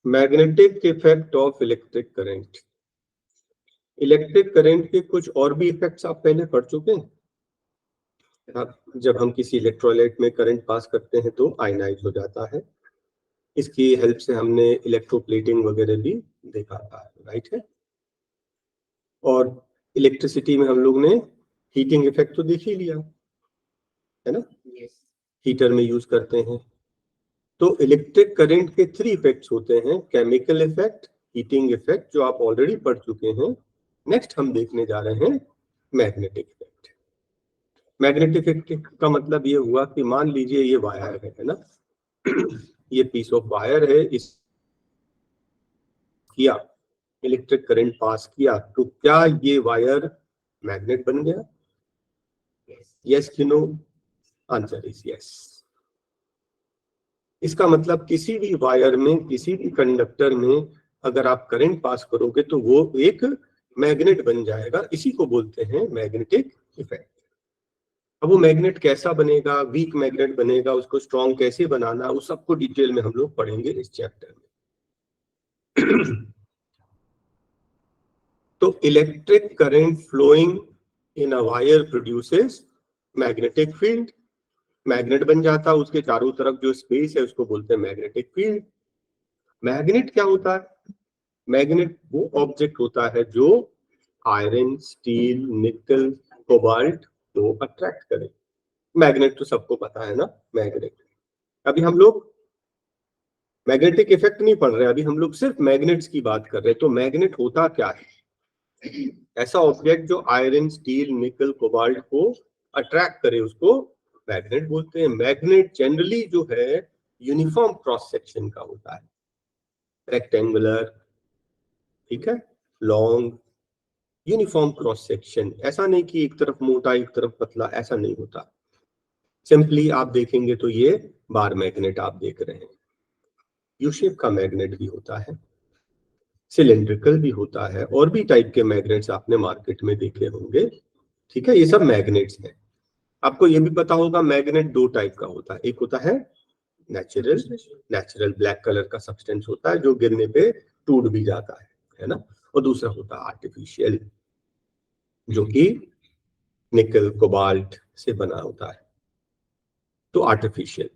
Magnetic effect of electric current. Electric current के कुछ और भी इफेक्ट्स आप पहले पढ़ चुके हैं। जब हम किसी इलेक्ट्रोलाइट में करंट पास करते हैं तो आयनाइज हो जाता है। इसकी हेल्प से हमने इलेक्ट्रोप्लेटिंग वगैरह भी देखा था, राइट है। और इलेक्ट्रिसिटी में हम लोग ने हीटिंग इफेक्ट तो देख ही लिया है ना, हीटर में यूज करते हैं। तो इलेक्ट्रिक करंट के 3 इफेक्ट्स होते हैं, केमिकल इफेक्ट, हीटिंग इफेक्ट, जो आप ऑलरेडी पढ़ चुके हैं। नेक्स्ट हम देखने जा रहे हैं मैग्नेटिक इफेक्ट। मैग्नेटिक इफेक्ट का मतलब ये हुआ कि मान लीजिए ये वायर है ना, ये पीस ऑफ वायर है, इस किया इलेक्ट्रिक करंट पास किया तो क्या ये वायर मैग्नेट बन गया? यस कि नो? Answer is yes. इसका मतलब किसी भी वायर में, किसी भी कंडक्टर में अगर आप करंट पास करोगे तो वो एक मैग्नेट बन जाएगा। इसी को बोलते हैं मैग्नेटिक इफेक्ट। अब वो मैग्नेट कैसा बनेगा, वीक मैग्नेट बनेगा, उसको स्ट्रॉन्ग कैसे बनाना, उस सबको डिटेल में हम लोग पढ़ेंगे इस चैप्टर में। तो electric current flowing in a wire produces magnetic field. Magnet बन जाता है, उसके चारों तरफ जो स्पेस है उसको बोलते हैं मैग्नेटिक फील्ड। मैग्नेट क्या होता है? मैग्नेट वो ऑब्जेक्ट होता है जो आयरन, स्टील, निकल, कोबाल्ट को अट्रैक्ट करे। मैग्नेट तो सबको पता है ना, मैग्नेट। अभी हम लोग मैग्नेटिक इफेक्ट नहीं पढ़ रहे, अभी हम लोग सिर्फ मैग्नेट्स की बात कर रहे हैं। तो मैग्नेट होता क्या है? ऐसा ऑब्जेक्ट जो आयरन, स्टील, निकल, कोबाल्ट को अट्रैक्ट करे उसको मैग्नेट बोलते हैं। मैग्नेट जनरली जो है यूनिफॉर्म क्रॉस सेक्शन का होता है, रेक्टेंगुलर, ठीक है, लॉन्ग, यूनिफॉर्म क्रॉस सेक्शन। ऐसा नहीं कि एक तरफ मोटा एक तरफ पतला, ऐसा नहीं होता। सिंपली आप देखेंगे तो ये बार मैग्नेट आप देख रहे हैं। यू शेप का मैग्नेट भी होता है, सिलिंड्रिकल भी होता है, और भी टाइप के मैग्नेट्स आपने मार्केट में देखे होंगे, ठीक है। ये सब मैग्नेट्स हैं। आपको ये भी पता होगा मैग्नेट 2 टाइप का होता है। एक होता है नेचुरल ब्लैक कलर का सब्सटेंस होता है जो गिरने पे टूट भी जाता है ना। और दूसरा होता है आर्टिफिशियल, जो कि निकल, कोबाल्ट से बना होता है, तो आर्टिफिशियल,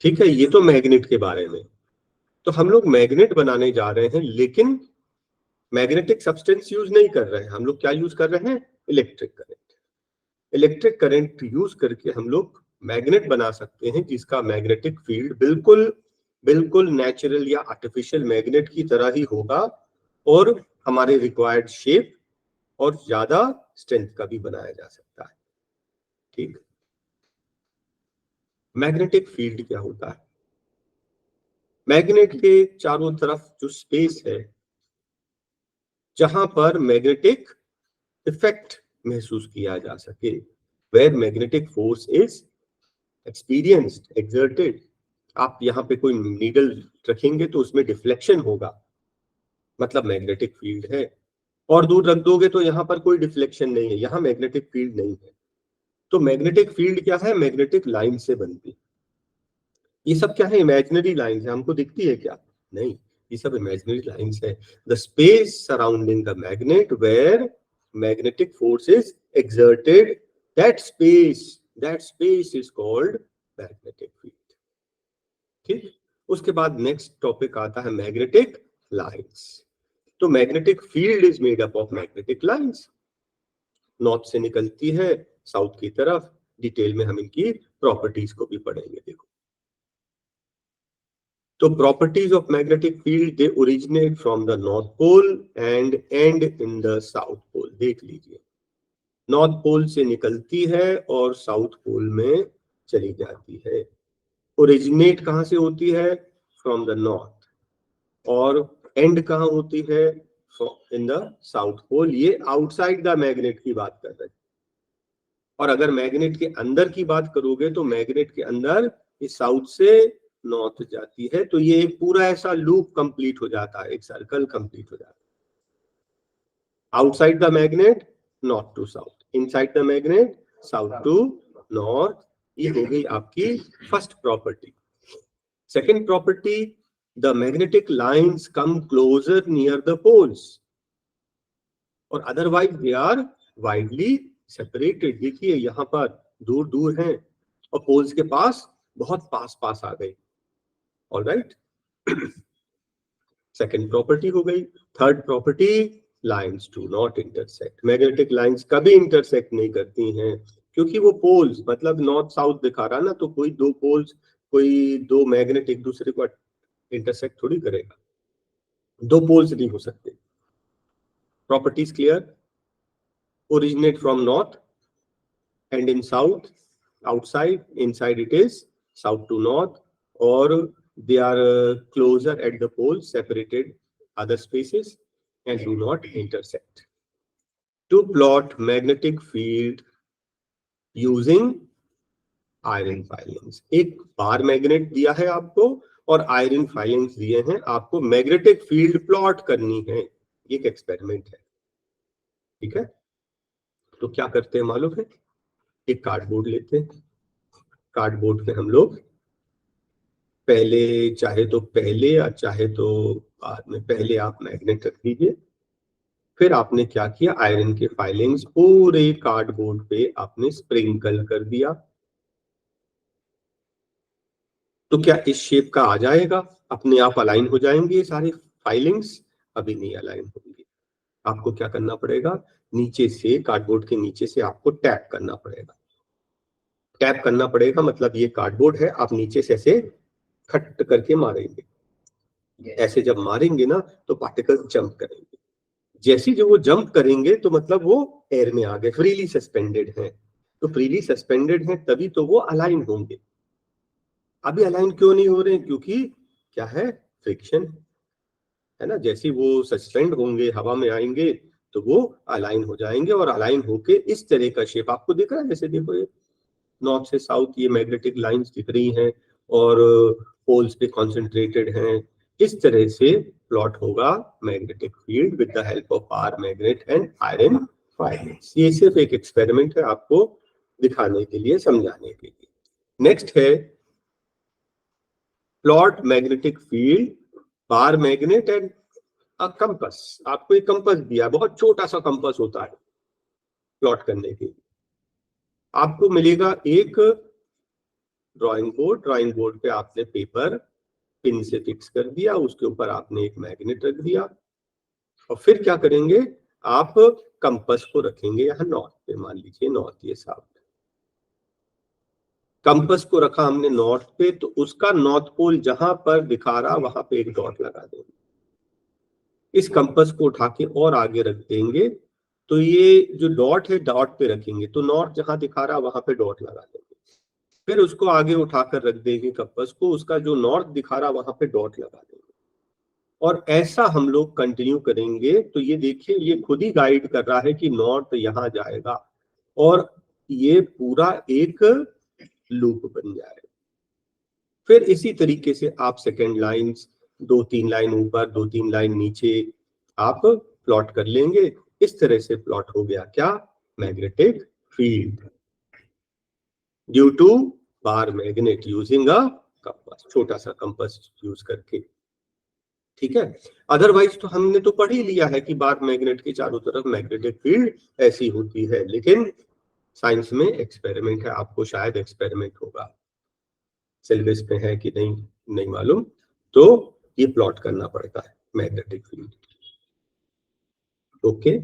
ठीक है। ये तो मैग्नेट के बारे में। तो हम लोग मैग्नेट बनाने जा रहे हैं, लेकिन मैग्नेटिक सब्सटेंस यूज नहीं कर रहे हैं। हम लोग क्या यूज कर रहे हैं? Electric current. Electric current use करके हम लोग मैग्नेट बना सकते हैं जिसका मैग्नेटिक फील्ड बिल्कुल बिल्कुल नेचुरल या आर्टिफिशियल मैग्नेट की तरह ही होगा, और हमारे रिक्वायर्ड शेप और ज्यादा स्ट्रेंथ का भी बनाया जा सकता है, ठीक। मैग्नेटिक फील्ड क्या होता है? मैग्नेट के चारों तरफ जो स्पेस है जहां पर मैग्नेटिक इफेक्ट महसूस किया जा सके, where magnetic force is experienced, exerted. आप यहाँ पे कोई नीडल रखेंगे तो उसमें डिफ्लेक्शन होगा, मतलब मैग्नेटिक फील्ड है। और दूर रख दोगे तो यहाँ पर कोई डिफ्लेक्शन नहीं है, यहाँ मैग्नेटिक फील्ड नहीं है। तो मैग्नेटिक फील्ड क्या है? मैग्नेटिक लाइन से बनती। ये सब क्या है? इमेजिनरी लाइन है। हमको दिखती है क्या? नहीं, ये सब इमेजिनरी लाइंस है। The space surrounding the magnet where magnetic force is exerted, that space is called magnetic field, ठीक। उसके बाद नेक्स्ट टॉपिक आता है मैग्नेटिक लाइंस। तो magnetic field is made up of magnetic lines. North से निकलती है साउथ की तरफ। डिटेल में हम इनकी प्रॉपर्टीज को भी पढ़ेंगे। देखो, तो properties of magnetic field, they originate from the north pole and end in the south pole। देख लीजिए, नॉर्थ पोल से निकलती है और साउथ पोल में चली जाती है। ओरिजिनेट कहां से होती है? From the north. और एंड कहां होती है? In the south pole. ये आउटसाइड द मैग्नेट की बात कर रहे हैं। और अगर मैग्नेट के अंदर की बात करोगे तो मैग्नेट के अंदर ये साउथ से नॉर्थ जाती है। तो ये एक पूरा ऐसा लूप कंप्लीट हो जाता है, एक सर्कल कंप्लीट हो जाता है। Outside the magnet north to south, inside the magnet south to north. ये हो गई आपकी first property. Second property, the magnetic lines come closer near the poles और otherwise they are widely separated। देखिए यहाँ पर दूर दूर हैं और पोल्स के पास बहुत पास पास आ गए। ऑलराइट, सेकेंड प्रॉपर्टी हो गई। Third property, lines do not intersect. Magnetic lines कभी इंटरसेक्ट नहीं करती हैं क्योंकि वो पोल्स मतलब नॉर्थ साउथ दिखा रहा ना, तो कोई दो पोल्स, कोई दो मैग्नेट एक दूसरे को इंटरसेक्ट थोड़ी करेगा, दो पोल्स नहीं हो सकते। Properties clear? Originate from north and in south, outside, inside it is south to north, or they are closer at the poles, separated other spaces and do not intersect. To plot magnetic field using iron filings, एक bar magnet दिया है आपको और iron filings दिए हैं आपको, magnetic field plot करनी है। एक एक्सपेरिमेंट है, ठीक है। तो क्या करते हैं मालूम है? एक कार्डबोर्ड लेते हैं, कार्डबोर्ड पे हम लोग पहले चाहे तो पहले या चाहे तो बाद में, पहले आप मैग्नेट रख दीजिए, फिर आपने क्या किया, आयरन के फाइलिंग्स पूरे कार्डबोर्ड पे आपने स्प्रिंकल कर दिया। तो क्या इस शेप का आ जाएगा? अपने आप अलाइन हो जाएंगे ये सारे फाइलिंग्स? अभी नहीं अलाइन होंगे। आपको क्या करना पड़ेगा, नीचे से, कार्डबोर्ड के नीचे से आपको टैप करना पड़ेगा। टैप करना पड़ेगा मतलब ये कार्डबोर्ड है, आप नीचे से ऐसे खट करके मारेंगे। ऐसे जब मारेंगे ना तो पार्टिकल्स जंप करेंगे। जैसे जो वो जंप करेंगे तो मतलब वो एयर में आ गए, फ्रीली सस्पेंडेड हैं। तो फ्रीली सस्पेंडेड हैं तभी तो वो अलाइन होंगे। अभी अलाइन क्यों नहीं हो रहे हैं? क्योंकि क्या है, फ्रिक्शन है ना। जैसे वो सस्पेंड होंगे, हवा में आएंगे तो वो अलाइन हो जाएंगे और अलाइन होके इस तरह का शेप आपको दिख रहा है। जैसे देखो ये नॉर्थ से साउथ ये मैग्नेटिक लाइंस दिख रही हैं और पोल्स पे कॉन्सेंट्रेटेड हैं। इस तरह से प्लॉट होगा magnetic field with the help of bar magnet and iron filings. ये सिर्फ एक एक्सपेरिमेंट है आपको दिखाने के लिए, समझाने के लिए। नेक्स्ट है plot magnetic field bar magnet and a compass. आपको एक कंपास दिया, बहुत छोटा सा कंपास होता है प्लॉट करने के लिए। आपको मिलेगा एक ड्राइंग बोर्ड, ड्राइंग बोर्ड पे आपने पेपर पिन से फिक्स कर दिया, उसके ऊपर आपने एक मैग्नेट रख दिया और फिर क्या करेंगे, आप कंपास को रखेंगे यहाँ नॉर्थ पे। मान लीजिए नॉर्थ, ये साउथ। कंपास को रखा हमने नॉर्थ पे, तो उसका नॉर्थ पोल जहां पर दिखा रहा वहां पे एक डॉट लगा देंगे। इस कंपास को उठा के और आगे रख देंगे, तो ये जो डॉट है डॉट पे रखेंगे, तो नॉर्थ जहां दिखा रहा वहां पे डॉट लगा देंगे। फिर उसको आगे उठाकर रख देंगे कंपास को, उसका जो नॉर्थ दिखा रहा वहां पे डॉट लगा देंगे। और ऐसा हम लोग कंटिन्यू करेंगे। तो ये देखिए, ये खुद ही गाइड कर रहा है कि नॉर्थ यहाँ जाएगा और ये पूरा एक लूप बन जाएगा। फिर इसी तरीके से आप सेकेंड लाइंस, 2-3 लाइन ऊपर 2-3 लाइन नीचे आप प्लॉट कर लेंगे। इस तरह से प्लॉट हो गया क्या, magnetic field due to bar magnet using a compass, छोटा सा कंपास यूज करके। ठीक है, अदरवाइज तो हमने तो पढ़ ही लिया है कि बार मैग्नेट के चारों तरफ मैग्नेटिक फील्ड ऐसी होती है, लेकिन साइंस में एक्सपेरिमेंट है, आपको शायद एक्सपेरिमेंट होगा, सिलेबस में है कि नहीं नहीं मालूम। तो ये प्लॉट करना पड़ता है मैग्नेटिक फील्ड। ओके,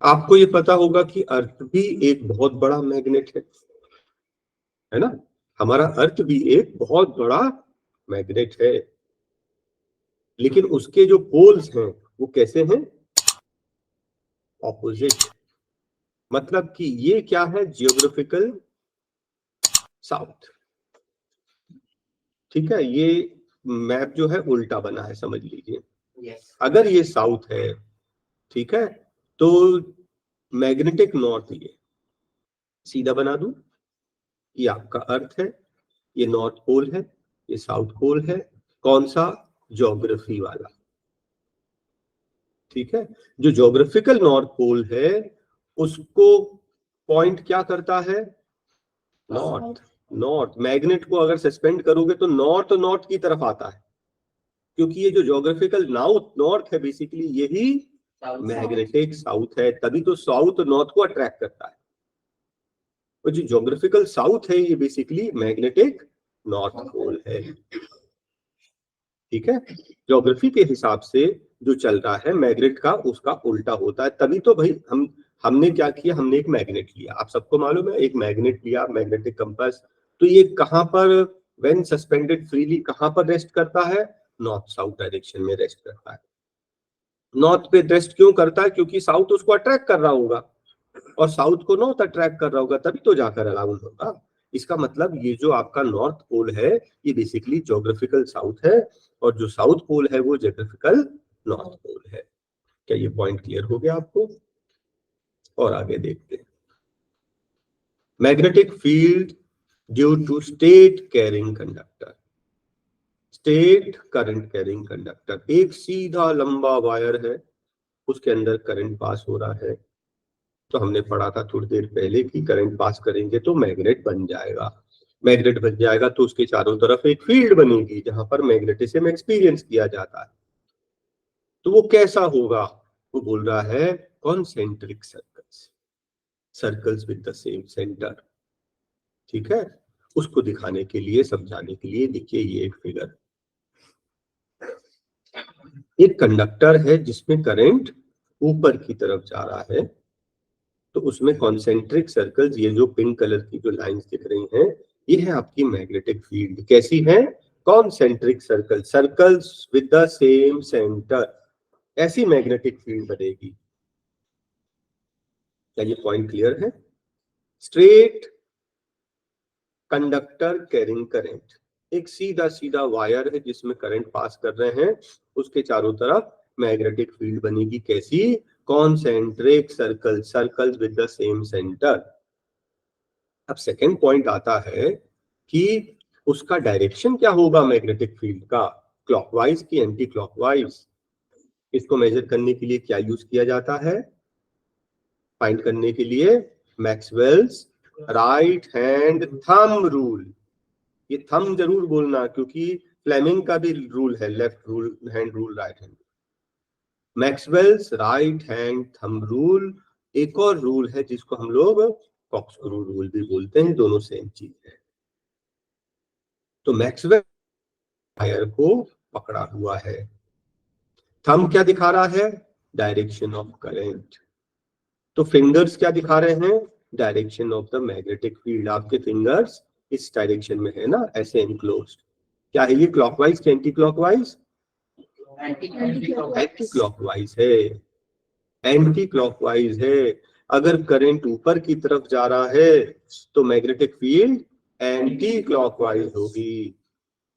आपको ये पता होगा कि अर्थ भी एक बहुत बड़ा मैग्नेट है ना। हमारा अर्थ भी एक बहुत बड़ा मैग्नेट है, लेकिन उसके जो पोल्स हैं वो कैसे हैं, ऑपोजिट। मतलब कि ये क्या है, जियोग्राफिकल साउथ। ठीक है, ये मैप जो है उल्टा बना है, समझ लीजिए। अगर ये साउथ है, ठीक है, तो मैग्नेटिक नॉर्थ ये सीधा बना दूं, ये आपका अर्थ है, ये नॉर्थ पोल है, ये साउथ पोल है। कौन सा, ज्योग्राफी वाला। ठीक है, जो ज्योग्राफिकल नॉर्थ पोल है उसको पॉइंट क्या करता है, नॉर्थ। नॉर्थ। मैग्नेट को अगर सस्पेंड करोगे तो नॉर्थ की तरफ आता है, क्योंकि ये जो ज्योग्राफिकल नॉर्थ है बेसिकली यही मैग्नेटिक साउथ है, तभी तो साउथ नॉर्थ को अट्रैक्ट करता है। और जो ज्योग्राफिकल साउथ है ये बेसिकली मैग्नेटिक नॉर्थ पोल है। ठीक है, ज्योग्राफी के हिसाब से जो चल रहा है मैग्नेट का उसका उल्टा होता है, तभी तो भाई हमने क्या किया, हमने एक मैग्नेट लिया, आप सबको मालूम है, एक मैग्नेट लिया, मैग्नेटिक कंपास। तो ये कहां पर व्हेन सस्पेंडेड फ्रीली कहां पर रेस्ट करता है, नॉर्थ साउथ डायरेक्शन में रेस्ट करता है। नॉर्थ पे रेस्ट क्यों करता है, क्योंकि साउथ उसको अट्रैक्ट कर रहा होगा और साउथ को नॉर्थ अट्रैक्ट कर रहा होगा, तभी तो जाकर अलाउंड होगा। इसका मतलब ये जो आपका नॉर्थ पोल है ये बेसिकली ज्योग्राफिकल साउथ है, और जो साउथ पोल है वो ज्योग्राफिकल नॉर्थ पोल है। क्या ये पॉइंट क्लियर हो गया आपको? और आगे देखते हैं। Magnetic field due to straight carrying conductor. Straight current carrying conductor, एक सीधा लंबा वायर है, उसके अंदर करंट पास हो रहा है। तो हमने पढ़ा था थोड़ी देर पहले कि करंट पास करेंगे तो मैग्नेट बन जाएगा। मैग्नेट बन जाएगा तो उसके चारों तरफ एक फील्ड बनेगी जहां पर मैग्नेटिज्म एक्सपीरियंस किया जाता है। तो वो कैसा होगा, वो बोल रहा है concentric circles, circles with the same centre. ठीक है, उसको दिखाने के लिए, समझाने के लिए देखिए ये एक फिगर, एक कंडक्टर है जिसमें करंट ऊपर की तरफ जा रहा है, तो उसमें कॉन्सेंट्रिक सर्कल्स, ये जो पिंक कलर की जो लाइंस दिख रही हैं ये है आपकी मैग्नेटिक फील्ड। कैसी है, concentric circle, circles with the same centre, ऐसी मैग्नेटिक फील्ड बनेगी। क्या ये पॉइंट क्लियर है? स्ट्रेट कंडक्टर कैरिंग करंट, एक सीधा सीधा वायर है जिसमें करंट पास कर रहे हैं, उसके चारों तरफ मैग्नेटिक फील्ड बनेगी। कैसी, concentric circle, circles with the same centre. अब सेकेंड पॉइंट आता है कि उसका डायरेक्शन क्या होगा मैग्नेटिक फील्ड का, क्लॉकवाइज की एंटी क्लॉकवाइज। इसको मेजर करने के लिए क्या यूज किया जाता है, फाइंड करने के लिए Maxwell's right hand thumb rule. ये थंब जरूर बोलना क्योंकि फ्लेमिंग का भी रूल है, left rule hand rule, right hand. Maxwell's right hand thumb rule, एक और रूल है जिसको हम लोग कॉक्सक्रू रूल भी बोलते हैं, दोनों सेम चीज है। तो मैक्सवेल वायर को पकड़ा हुआ है, थंब क्या दिखा रहा है, डायरेक्शन ऑफ करंट। तो फिंगर्स क्या दिखा रहे हैं, direction of the magnetic field. आपके फिंगर्स इस डायरेक्शन में है ना, ऐसे एनक्लोज्ड। क्या है ये, क्लॉकवाइज के एंटी क्लॉकवाइज, एंटी क्लॉकवाइज है, एंटी क्लॉकवाइज है। अगर करंट ऊपर की तरफ जा रहा है तो मैग्नेटिक फील्ड एंटी क्लॉकवाइज होगी।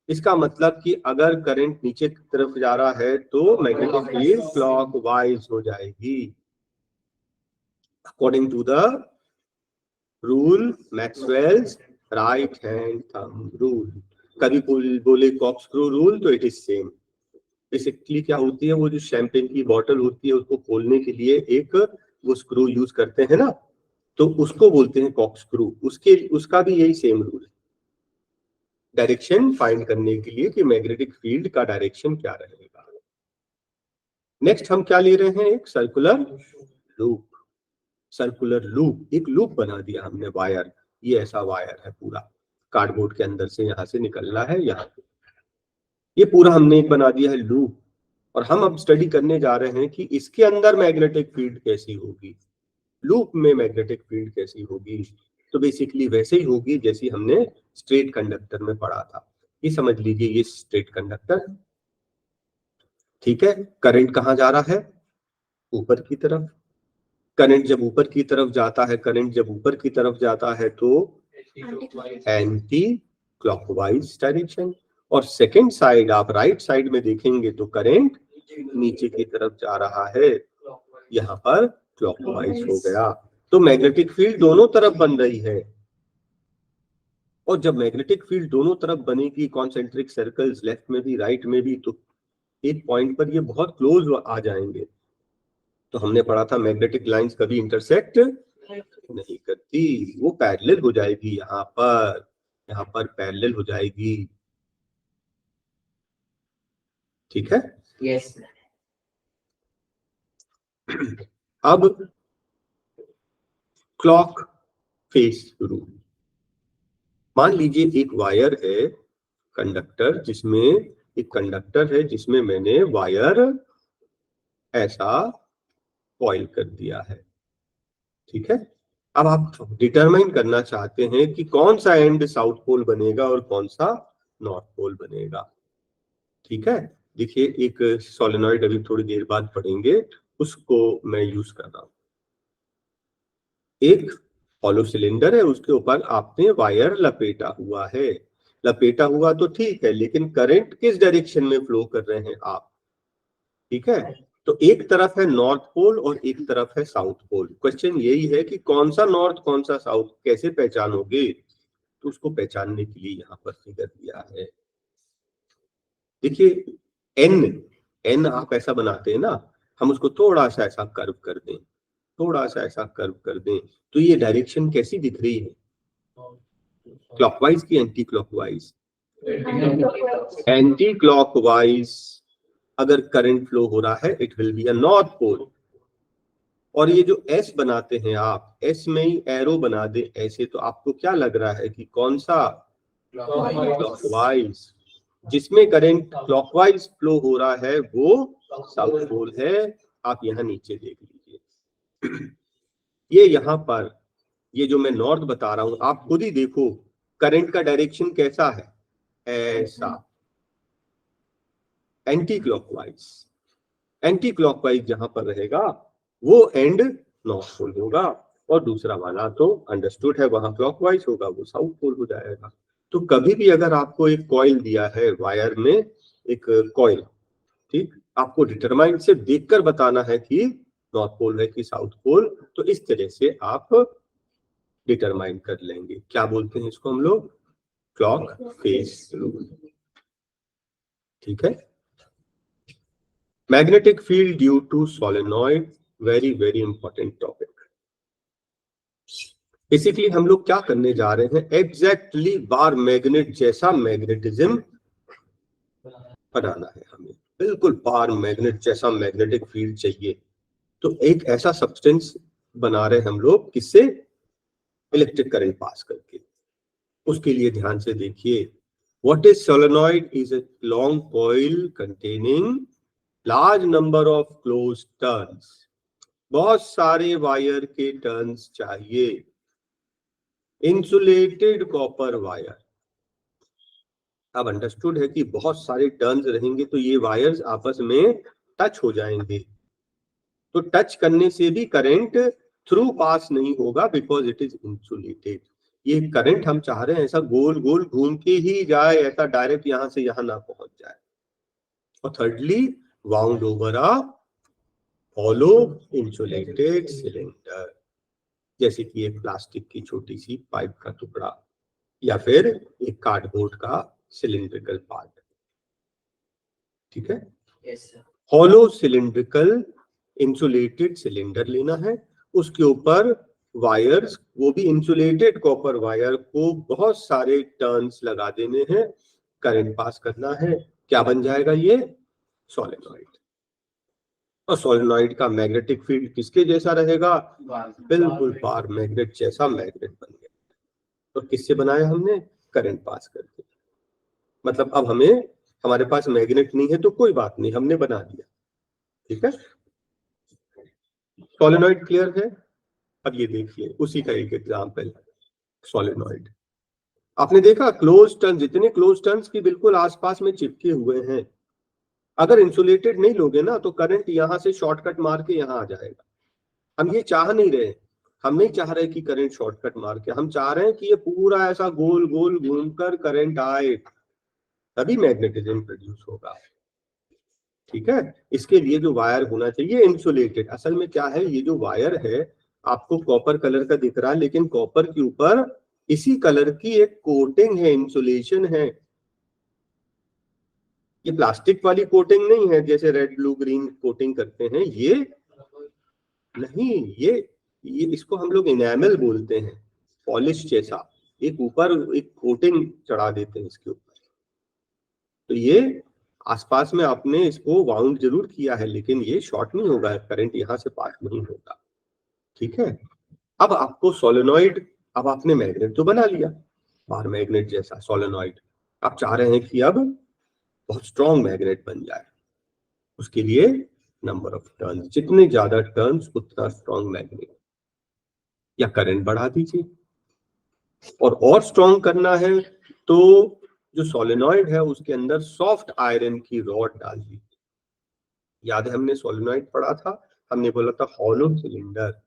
इसका मतलब कि अगर करंट नीचे की तरफ जा रहा है तो मैग्नेटिक फील्ड क्लॉकवाइज हो जाएगी, according to the rule Maxwell's right hand thumb rule. कभी बोले कॉक्सक्रू रूल तो इट इज सेम। बेसिकली क्या होती है, वो जो शैंपेन की बॉटल होती है उसको खोलने के लिए एक वो स्क्रू यूज करते हैं ना, तो उसको बोलते हैं कॉक्सक्रू। उसका भी यही सेम रूल है, डायरेक्शन फाइंड करने के लिए कि मैग्नेटिक फील्ड का डायरेक्शन क्या रहेगा। नेक्स्ट हम क्या ले रहे हैं, एक सर्कुलर लूप। सर्कुलर लूप, एक लूप बना दिया हमने वायर, ये ऐसा वायर है पूरा, कार्डबोर्ड के अंदर से यहां से निकलना है यहाँ पे, ये पूरा हमने एक बना दिया है लूप। और हम अब स्टडी करने जा रहे हैं कि इसके अंदर मैग्नेटिक फील्ड कैसी होगी, लूप में मैग्नेटिक फील्ड कैसी होगी। तो बेसिकली वैसे ही होगी जैसी हमने स्ट्रेट कंडक्टर में पढ़ा था। ये समझ लीजिए, ये स्ट्रेट कंडक्टर, ठीक है, करंट कहाँ जा रहा है, ऊपर की तरफ। करंट जब ऊपर की तरफ जाता है, करंट जब ऊपर की तरफ जाता है तो एंटी क्लॉकवाइज डायरेक्शन। और सेकेंड साइड, आप राइट साइड में देखेंगे तो करंट नीचे की तरफ जा रहा है, यहाँ पर क्लॉकवाइज हो गया। तो मैग्नेटिक फील्ड दोनों तरफ बन रही है, और जब मैग्नेटिक फील्ड दोनों तरफ बनेगी, कॉन्सेंट्रिक सर्कल्स लेफ्ट में भी राइट में भी, तो एक पॉइंट पर ये बहुत क्लोज आ जाएंगे। तो हमने पढ़ा था मैग्नेटिक लाइंस कभी इंटरसेक्ट नहीं करती, वो पैरेलल हो जाएगी यहाँ पर, यहाँ पर पैरेलल हो जाएगी। ठीक है? यस। अब क्लॉक फेस रूल। मान लीजिए एक वायर है, कंडक्टर, जिसमें एक कंडक्टर है जिसमें मैंने वायर ऐसा कॉइल कर दिया है। ठीक है? अब आप डिटरमाइन करना चाहते हैं कि कौन सा एंड साउथ पोल बनेगा और कौन सा नॉर्थ पोल बनेगा। ठीक है? देखिए एक सोलेनॉइड अभी थोड़ी देर बाद पढ़ेंगे, उसको मैं यूज कर रहा हूं। एक हॉलो सिलेंडर है, उसके ऊपर आपने वायर लपेटा हुआ है। लपेटा हुआ तो ठीक है, लेकिन करंट किस डायरेक्शन में फ्लो कर रहे हैं आप? ठीक है? तो एक तरफ है नॉर्थ पोल और एक तरफ है साउथ पोल। क्वेश्चन यही है कि कौन सा नॉर्थ कौन सा साउथ कैसे पहचानोगे? तो उसको पहचानने के लिए यहाँ पर फिगर दिया है। देखिए एन आप ऐसा बनाते हैं ना, हम उसको थोड़ा सा ऐसा कर्व कर दें, थोड़ा सा ऐसा कर्व कर दें, तो ये डायरेक्शन कैसी दिख रही है? क्लॉकवाइज की एंटी क्लॉकवाइज? एंटी क्लॉकवाइज अगर करंट फ्लो हो रहा है, it will be a north pole. और ये जो एस बनाते हैं आप, एस में ही एरो बना दे ऐसे, तो आपको क्या लग रहा है कि कौन सा? क्लॉकवाइज। जिसमें करंट क्लॉकवाइज फ्लो हो रहा है वो साउथ पोल है। आप यहाँ नीचे देख लीजिए, ये यहाँ पर, ये जो मैं नॉर्थ बता रहा हूं, आप खुद ही देखो करंट का डायरेक्शन कैसा है, ऐसा एंटी क्लॉकवाइज। एंटी क्लॉकवाइज जहां पर रहेगा वो एंड नॉर्थ पोल होगा, और दूसरा वाला तो अंडरस्टूड है वहां क्लॉकवाइज होगा, वो साउथ पोल हो जाएगा। तो कभी भी अगर आपको एक कॉइल दिया है वायर में, एक कॉइल, ठीक, आपको डिटरमाइन से देखकर बताना है कि नॉर्थ पोल है कि साउथ पोल, तो इस तरह से आप डिटरमाइन कर लेंगे। क्या बोलते हैं इसको हम लोग? Clock face rule. ठीक है? Magnetic field due to solenoid, very very important topic. Basically हम लोग क्या करने जा रहे हैं, एग्जैक्टली बार मैग्नेट जैसा मैग्नेटिज्म बनाना है हमें। बिल्कुल बार मैग्नेट जैसा मैग्नेटिक फील्ड चाहिए। तो एक ऐसा सब्सटेंस बना रहे हैं हम लोग, किससे? इलेक्ट्रिक करंट पास करके। उसके लिए ध्यान से देखिए, what is solenoid? Is a long coil containing large number of close turns. बहुत सारे वायर के टर्न्स चाहिए। Insulated copper wire. अब अंडरस्टूड है कि बहुत सारे टर्न्स रहेंगे तो ये वायर्स आपस में टच हो जाएंगे, तो टच करने से भी करंट थ्रू पास नहीं होगा, बिकॉज इट इज इंसुलेटेड। ये करंट हम चाह रहे हैं ऐसा गोल गोल घूम के ही जाए, ऐसा डायरेक्ट यहां से यहां ना पहुंच जाए। और thirdly, wound over a hollow insulated cylinder, जैसे कि एक प्लास्टिक की छोटी सी पाइप का टुकड़ा या फिर एक कार्डबोर्ड का सिलिंड्रिकल पार्ट। ठीक है? Yes sir. Hollow cylindrical insulated cylinder लेना है, उसके ऊपर वायर्स, वो भी इंसुलेटेड कॉपर वायर को बहुत सारे टर्न्स लगा देने हैं, करंट पास करना है। क्या बन जाएगा ये? सोलेनॉइड। और सोलेनॉइड का मैग्नेटिक फील्ड किसके जैसा रहेगा? बिल्कुल बार मैग्नेट जैसा मैग्नेट बन गया। तो किससे बनाया हमने? करंट पास करके। मतलब अब हमें, हमारे पास मैग्नेट नहीं है तो कोई बात नहीं, हमने बना दिया। ठीक है? सोलेनॉइड क्लियर है? अब ये देखिए उसी का एक एग्जांपल, सोलेनॉइड। आपने देखा क्लोज टर्न, जितने क्लोज टर्न्स की बिल्कुल आसपास में चिपके हुए हैं, अगर इंसुलेटेड नहीं लोगे ना तो करंट यहां से शॉर्टकट मार के यहां आ जाएगा। हम ये चाह नहीं रहे, हम नहीं चाह रहे कि करंट शॉर्टकट मार के, हम चाह रहे हैं कि ये पूरा ऐसा गोल गोल घूमकर करंट आए, तभी मैग्नेटिज्म प्रोड्यूस होगा। ठीक है? इसके लिए जो वायर होना चाहिए इंसुलेटेड। असल में क्या है, ये जो वायर है आपको कॉपर कलर का दिख रहा है, लेकिन कॉपर के ऊपर इसी कलर की एक कोटिंग है, इंसुलेशन है। ये प्लास्टिक वाली कोटिंग नहीं है जैसे रेड ब्लू ग्रीन कोटिंग करते हैं, ये नहीं, ये इसको हम लोग इनेमल बोलते हैं, पॉलिश जैसा। एक ऊपर एक कोटिंग चढ़ा देते हैं इसके ऊपर। तो ये आसपास में आपने इसको वाउंड जरूर किया है, लेकिन ये शॉर्ट नहीं होगा, करंट यहाँ से पास नहीं होगा। ठीक है, अब आपको सोलेनॉइड, अब आपने मैग्नेट तो बना लिया, बार मैग्नेट जैसा सोलेनॉइड, आप चाह रहे हैं कि अब बहुत स्ट्रॉन्ग मैग्नेट बन जाए। उसके लिए नंबर ऑफ टर्न्स, जितने ज्यादा टर्न्स उतना स्ट्रॉन्ग मैग्नेट, या करंट बढ़ा दीजिए। और स्ट्रॉन्ग करना है तो जो सोलेनॉइड है उसके अंदर सॉफ्ट आयरन की रॉड डाल दी। याद है हमने सोलेनॉइड पढ़ा था, हमने बोला था हॉलो सिलेंडर।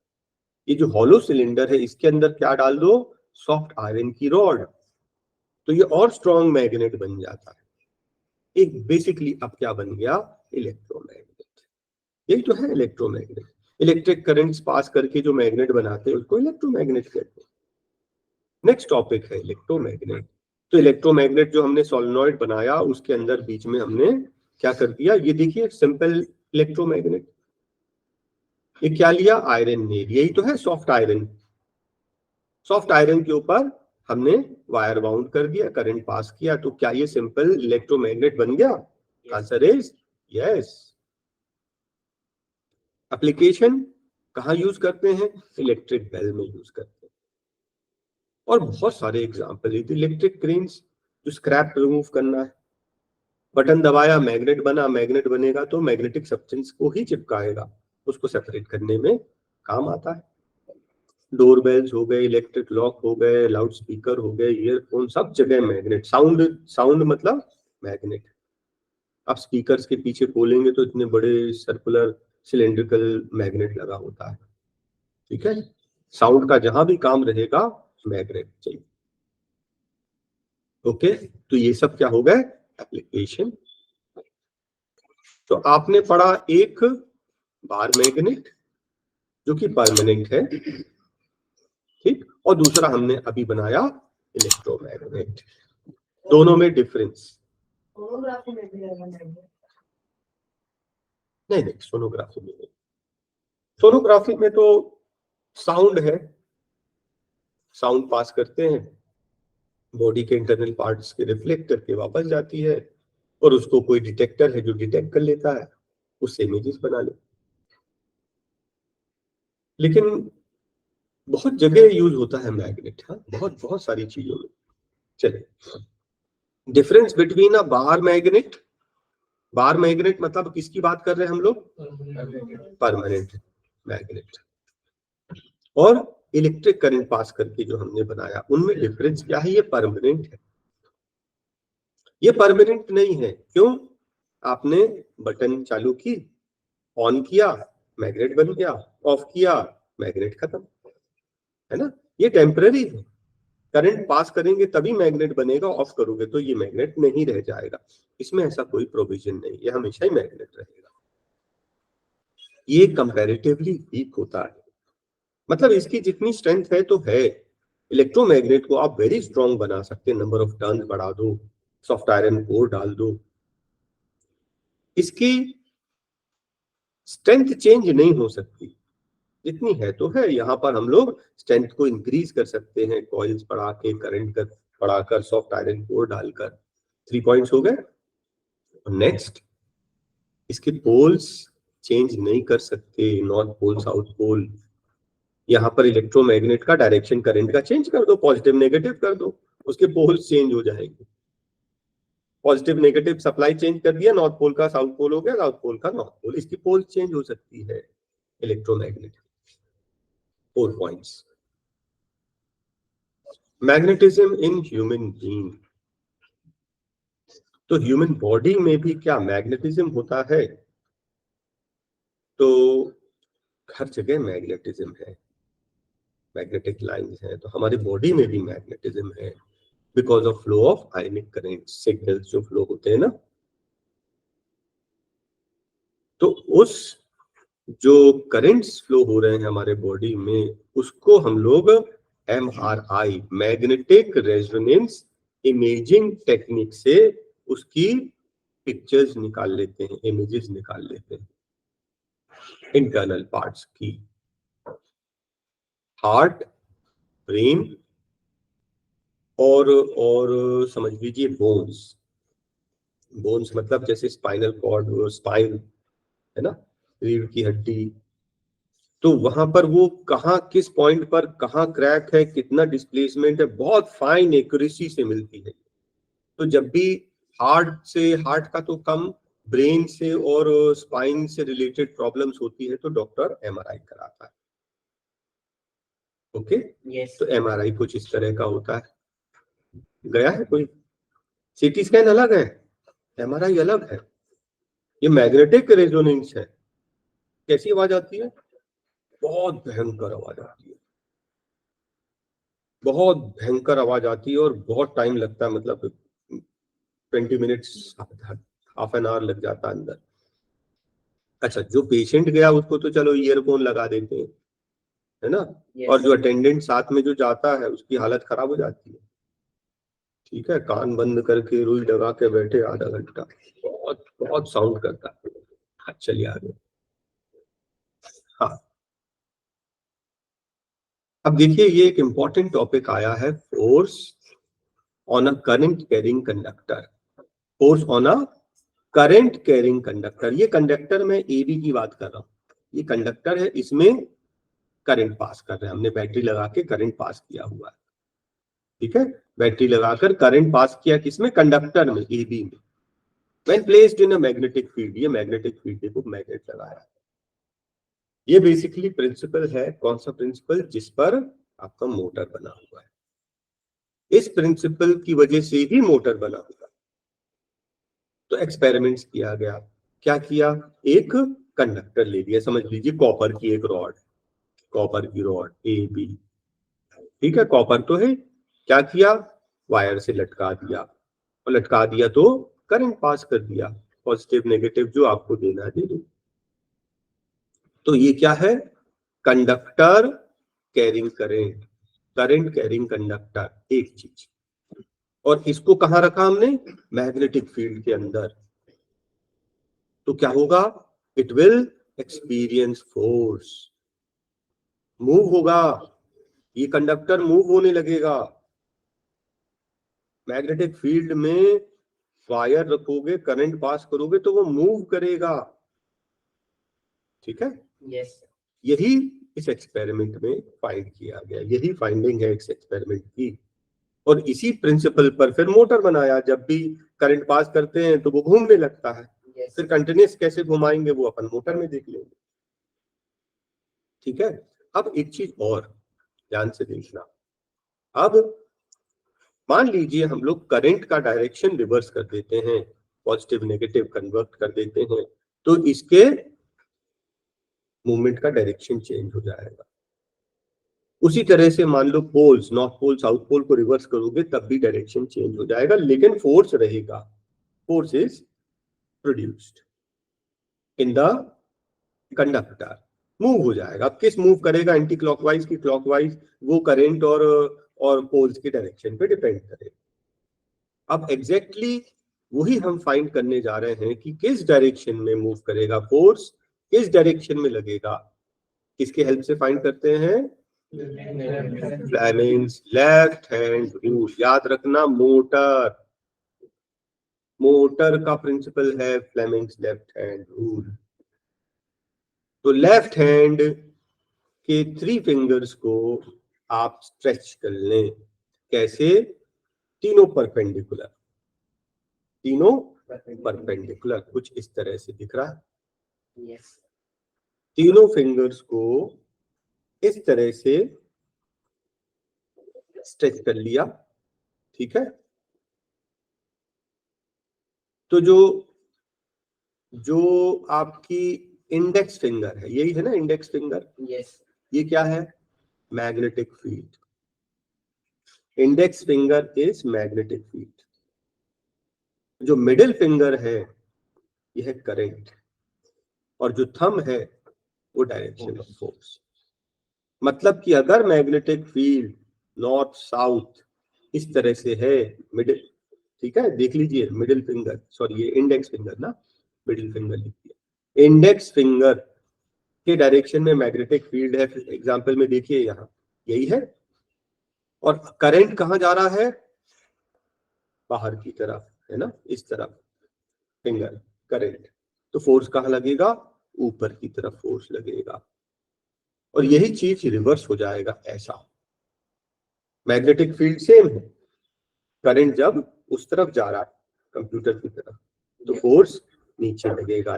ये जो हॉलो सिलेंडर है इसके अंदर क्या डाल दो, सॉफ्ट आयरन की रॉड, तो ये और स्ट्रॉन्ग मैग्नेट बन जाता है। एक बेसिकली अब क्या बन गया, इलेक्ट्रोमैग्नेट। यही तो है इलेक्ट्रोमैग्नेट। इलेक्ट्रिक करंट्स पास करके जो मैग्नेट बनाते हैं उसको इलेक्ट्रोमैग्नेट कहते हैं। नेक्स्ट टॉपिक है इलेक्ट्रोमैग्नेट। तो इलेक्ट्रोमैग्नेट जो हमने सोलेनॉइड बनाया उसके अंदर बीच में हमने क्या कर दिया, ये देखिए सिंपल इलेक्ट्रोमैग्नेट। ये क्या लिया, आयरन ने, यही तो है सॉफ्ट आयरन। सॉफ्ट आयरन के ऊपर हमने वायर बाउंड कर दिया, करंट पास किया, तो क्या ये सिंपल इलेक्ट्रोमैग्नेट बन गया? Answer is yes. एप्लीकेशन कहाँ यूज करते हैं, इलेक्ट्रिक बेल में यूज करते हैं। और बहुत सारे एग्जांपल है, इलेक्ट्रिक क्रेन्स जो स्क्रैप रिमूव करना है, बटन दबाया मैग्नेट बना, मैग्नेट बनेगा तो मैग्नेटिक सब्सटेंस को ही चिपकाएगा, उसको सेपरेट करने में काम आता है। डोरबेल्स हो गए, इलेक्ट्रिक लॉक हो गए, लाउड स्पीकर हो गए, ईयरफोन, सब जगह मैग्नेट। साउंड मतलब मैग्नेट। आप स्पीकर्स के पीछे खोलेंगे तो इतने बड़े सर्कुलर सिलेंड्रिकल मैग्नेट लगा होता है। ठीक है, साउंड का जहां भी काम रहेगा मैग्नेट चाहिए। ओके, तो ये सब क्या हो गए, एप्लीकेशन। तो आपने पढ़ा एक बार मैग्नेट जो कि परमानेंट है, ठीक, और दूसरा हमने अभी बनाया इलेक्ट्रोमैग्नेट। दोनों में डिफरेंस नहीं, सोनोग्राफी में नहीं। सोनोग्राफी में तो साउंड है, साउंड पास करते हैं, बॉडी के इंटरनल पार्ट्स के रिफ्लेक्ट करके वापस जाती है, और उसको कोई डिटेक्टर है जो डिटेक्ट कर लेता है, उससे इमेजेस बना ले। लेकिन बहुत जगह यूज होता है मैग्नेट, हाँ, बहुत बहुत सारी चीजों में। चलिए, difference between a bar magnet, bar magnet मतलब किसकी बात कर रहे हैं हम लोग, परमानेंट मैग्नेट, और इलेक्ट्रिक करंट पास करके जो हमने बनाया, उनमें डिफरेंस क्या है, ये परमानेंट है, ये परमानेंट नहीं है। क्यों, आपने बटन चालू की, ऑन किया, मैग्नेट बन गया, ऑफ किया, मैग्नेट खत्म, है ना। ये टेम्पररी है, करंट पास करेंगे तभी मैग्नेट बनेगा, ऑफ करोगे तो ये मैग्नेट नहीं रह जाएगा। इसमें ऐसा कोई प्रोविजन नहीं, ये हमेशा ही मैग्नेट रहेगा। ये कंपैरेटिवली वीक होता है, मतलब इसकी जितनी स्ट्रेंथ है तो है। इलेक्ट्रोमैग्नेट को आप वेरी स्ट्रॉन्ग बना सकते हैं, नंबर ऑफ टर्न्स बढ़ा दो, सॉफ्ट आयरन कोर डाल दो, इसकी स्ट्रेंथ चेंज नहीं हो सकती, जितनी है तो है। यहाँ पर हम लोग स्ट्रेंथ को इंक्रीज कर सकते हैं, कॉइल्स बढ़ा के, करंट कर बढ़ाकर, सॉफ्ट आयरन कोर डालकर। 3 पॉइंट्स हो गए। नेक्स्ट, इसके पोल्स चेंज नहीं कर सकते, नॉर्थ पोल साउथ पोल। यहाँ पर इलेक्ट्रोमैग्नेट का डायरेक्शन करंट का चेंज कर दो, पॉजिटिव नेगेटिव कर दो, उसके पोल्स चेंज हो जाएंगे। पॉजिटिव नेगेटिव सप्लाई चेंज कर दिया, नॉर्थ पोल का साउथ पोल हो गया, साउथ पोल का नॉर्थ पोल, इसकी पोल चेंज हो सकती है electromagnet. 4 points. Magnetism in human being, तो ह्यूमन बॉडी में भी क्या मैग्नेटिज्म होता है? तो हर जगह मैग्नेटिज्म है, मैग्नेटिक लाइंस हैं, तो हमारी बॉडी में भी मैग्नेटिज्म है, because of flow of ionic current, signals जो फ्लो होते हैं ना। तो उस जो करंट्स फ्लो हो रहे हैं हमारे बॉडी में, उसको हम लोग MRI, magnetic resonance imaging technique से उसकी पिक्चर्स निकाल लेते हैं, इमेजेस निकाल लेते हैं इंटरनल पार्ट्स की, हार्ट, ब्रेन, और समझ लीजिए बोन्स मतलब जैसे स्पाइनल कॉर्ड, स्पाइन है ना, रीढ़ की हड्डी, तो वहां पर वो कहाँ किस पॉइंट पर कहाँ क्रैक है, कितना डिस्प्लेसमेंट है, बहुत फाइन एक्यूरेसी से मिलती है। तो जब भी हार्ट का तो कम, ब्रेन से और स्पाइन से रिलेटेड प्रॉब्लम्स होती है तो डॉक्टर एमआरआई कराता है। Okay yes. तो एमआरआई कुछ इस तरह का होता है। गया है कोई? सीटी स्कैन अलग है, एमआरआई अलग है। ये मैग्नेटिक रेजोनेंस है। कैसी आवाज आती है? बहुत भयंकर आवाज आती है, बहुत भयंकर आवाज आती है और बहुत टाइम लगता है, मतलब 20 मिनट्स, हाफ एन आवर लग जाता है अंदर। अच्छा, जो पेशेंट गया उसको तो चलो ईयरफोन लगा देते हैं, है ना, और जो अटेंडेंट साथ में जो जाता है उसकी हालत खराब हो जाती है। ठीक है, कान बंद करके रुई लगा के बैठे आधा घंटा, बहुत बहुत साउंड करता है। चलिए आगे। हाँ, अब देखिए ये एक इंपॉर्टेंट टॉपिक आया है, force on a current carrying conductor. Force on a current carrying conductor, ये कंडक्टर में एबी की बात कर रहा हूं, ये कंडक्टर है, इसमें करंट पास कर रहे हैं, हमने बैटरी लगा के करंट पास किया हुआ है। ठीक है, बैटरी लगाकर करंट पास किया किसमें? कंडक्टर में, एबी में। When placed in a magnetic field, ये मैग्नेटिक फील्ड, देखो मैग्नेट लगाया। ये बेसिकली प्रिंसिपल है, कौन सा प्रिंसिपल? जिस पर आपका मोटर बना हुआ है। इस प्रिंसिपल की वजह से ही मोटर बना हुआ है। तो एक्सपेरिमेंट्स किया गया, क्या किया? एक कंडक्टर ले लिया, समझ लीजिए कॉपर की एक रॉड, कॉपर की रॉड ए बी, ठीक है, कॉपर तो है, क्या किया? वायर से लटका दिया, और लटका दिया तो करंट पास कर दिया, पॉजिटिव नेगेटिव जो आपको देना है दे दो। तो ये क्या है? Conductor carrying current, current carrying conductor, एक चीज। और इसको कहां रखा हमने? मैग्नेटिक फील्ड के अंदर। तो क्या होगा? It will experience force, move होगा, ये कंडक्टर मूव होने लगेगा। मैग्नेटिक फील्ड में वायर रखोगे, करंट पास करोगे तो वो मूव करेगा। ठीक है, यस। यही इस एक्सपेरिमेंट में फाइंड किया गया, यही फाइंडिंग है इस एक्सपेरिमेंट की। और इसी प्रिंसिपल पर फिर मोटर बनाया, जब भी करंट पास करते हैं तो वो घूमने लगता है। फिर कंटिन्यूस कैसे घुमाएंगे वो अपन मोटर में देख लेंगे। ठीक है, अब एक चीज और ध्यान से देखना, अब मान लीजिए हम लोग करंट का डायरेक्शन रिवर्स कर देते हैं, पॉजिटिव नेगेटिव कन्वर्ट कर देते हैं, तो इसके मूवमेंट का डायरेक्शन चेंज हो जाएगा। उसी तरह से मान लो poles, north pole south pole को रिवर्स करोगे तब भी डायरेक्शन चेंज हो जाएगा, लेकिन फोर्स रहेगा। Force is produced in the conductor, move हो जाएगा। अब किस मूव करेगा, एंटी क्लॉकवाइज की क्लॉकवाइज, वो करंट और पोल्स की डायरेक्शन पे डिपेंड करेगा। अब एग्जैक्टली वही हम फाइंड करने जा रहे हैं कि किस डायरेक्शन में मूव करेगा फोर्स, किस डायरेक्शन में लगेगा। किसके हेल्प से फाइंड करते हैं? Fleming's left hand rule. याद रखना, मोटर, मोटर का प्रिंसिपल है फ्लेमिंग्स लेफ्ट हैंड रूल। तो लेफ्ट हैंड के 3 फिंगर्स को आप स्ट्रेच कर लें। कैसे? तीनों परपेंडिकुलर, तीनों परपेंडिकुलर, कुछ इस तरह से दिख रहा है। यस। तीनों फिंगर्स को इस तरह से स्ट्रेच कर लिया। ठीक है, तो जो जो आपकी इंडेक्स फिंगर है, यही है ना इंडेक्स फिंगर? यस। ये क्या है? Magnetic field. Index finger is magnetic field. जो मिडिल फिंगर है यह है करंट, और जो थंब है वो डायरेक्शन ऑफ फोर्स। मतलब कि अगर मैग्नेटिक फील्ड नॉर्थ साउथ इस तरह से है, मिडिल, ठीक है, देख लीजिए मिडिल फिंगर, सॉरी ये इंडेक्स फिंगर ना, मिडिल फिंगर लिखिए, इंडेक्स फिंगर के डायरेक्शन में मैग्नेटिक फील्ड है। एग्जांपल में देखिए यहाँ यही है, और करंट कहाँ जा रहा है? बाहर की तरफ, है ना, इस तरफ फिंगर करंट, तो फोर्स कहाँ लगेगा, ऊपर की तरफ फोर्स लगेगा। और यही चीज रिवर्स हो जाएगा ऐसा। मैग्नेटिक फील्ड सेम है, करंट जब उस तरफ जा रहा है कंप्यूटर की तरफ तो फोर्स नीचे लगेगा।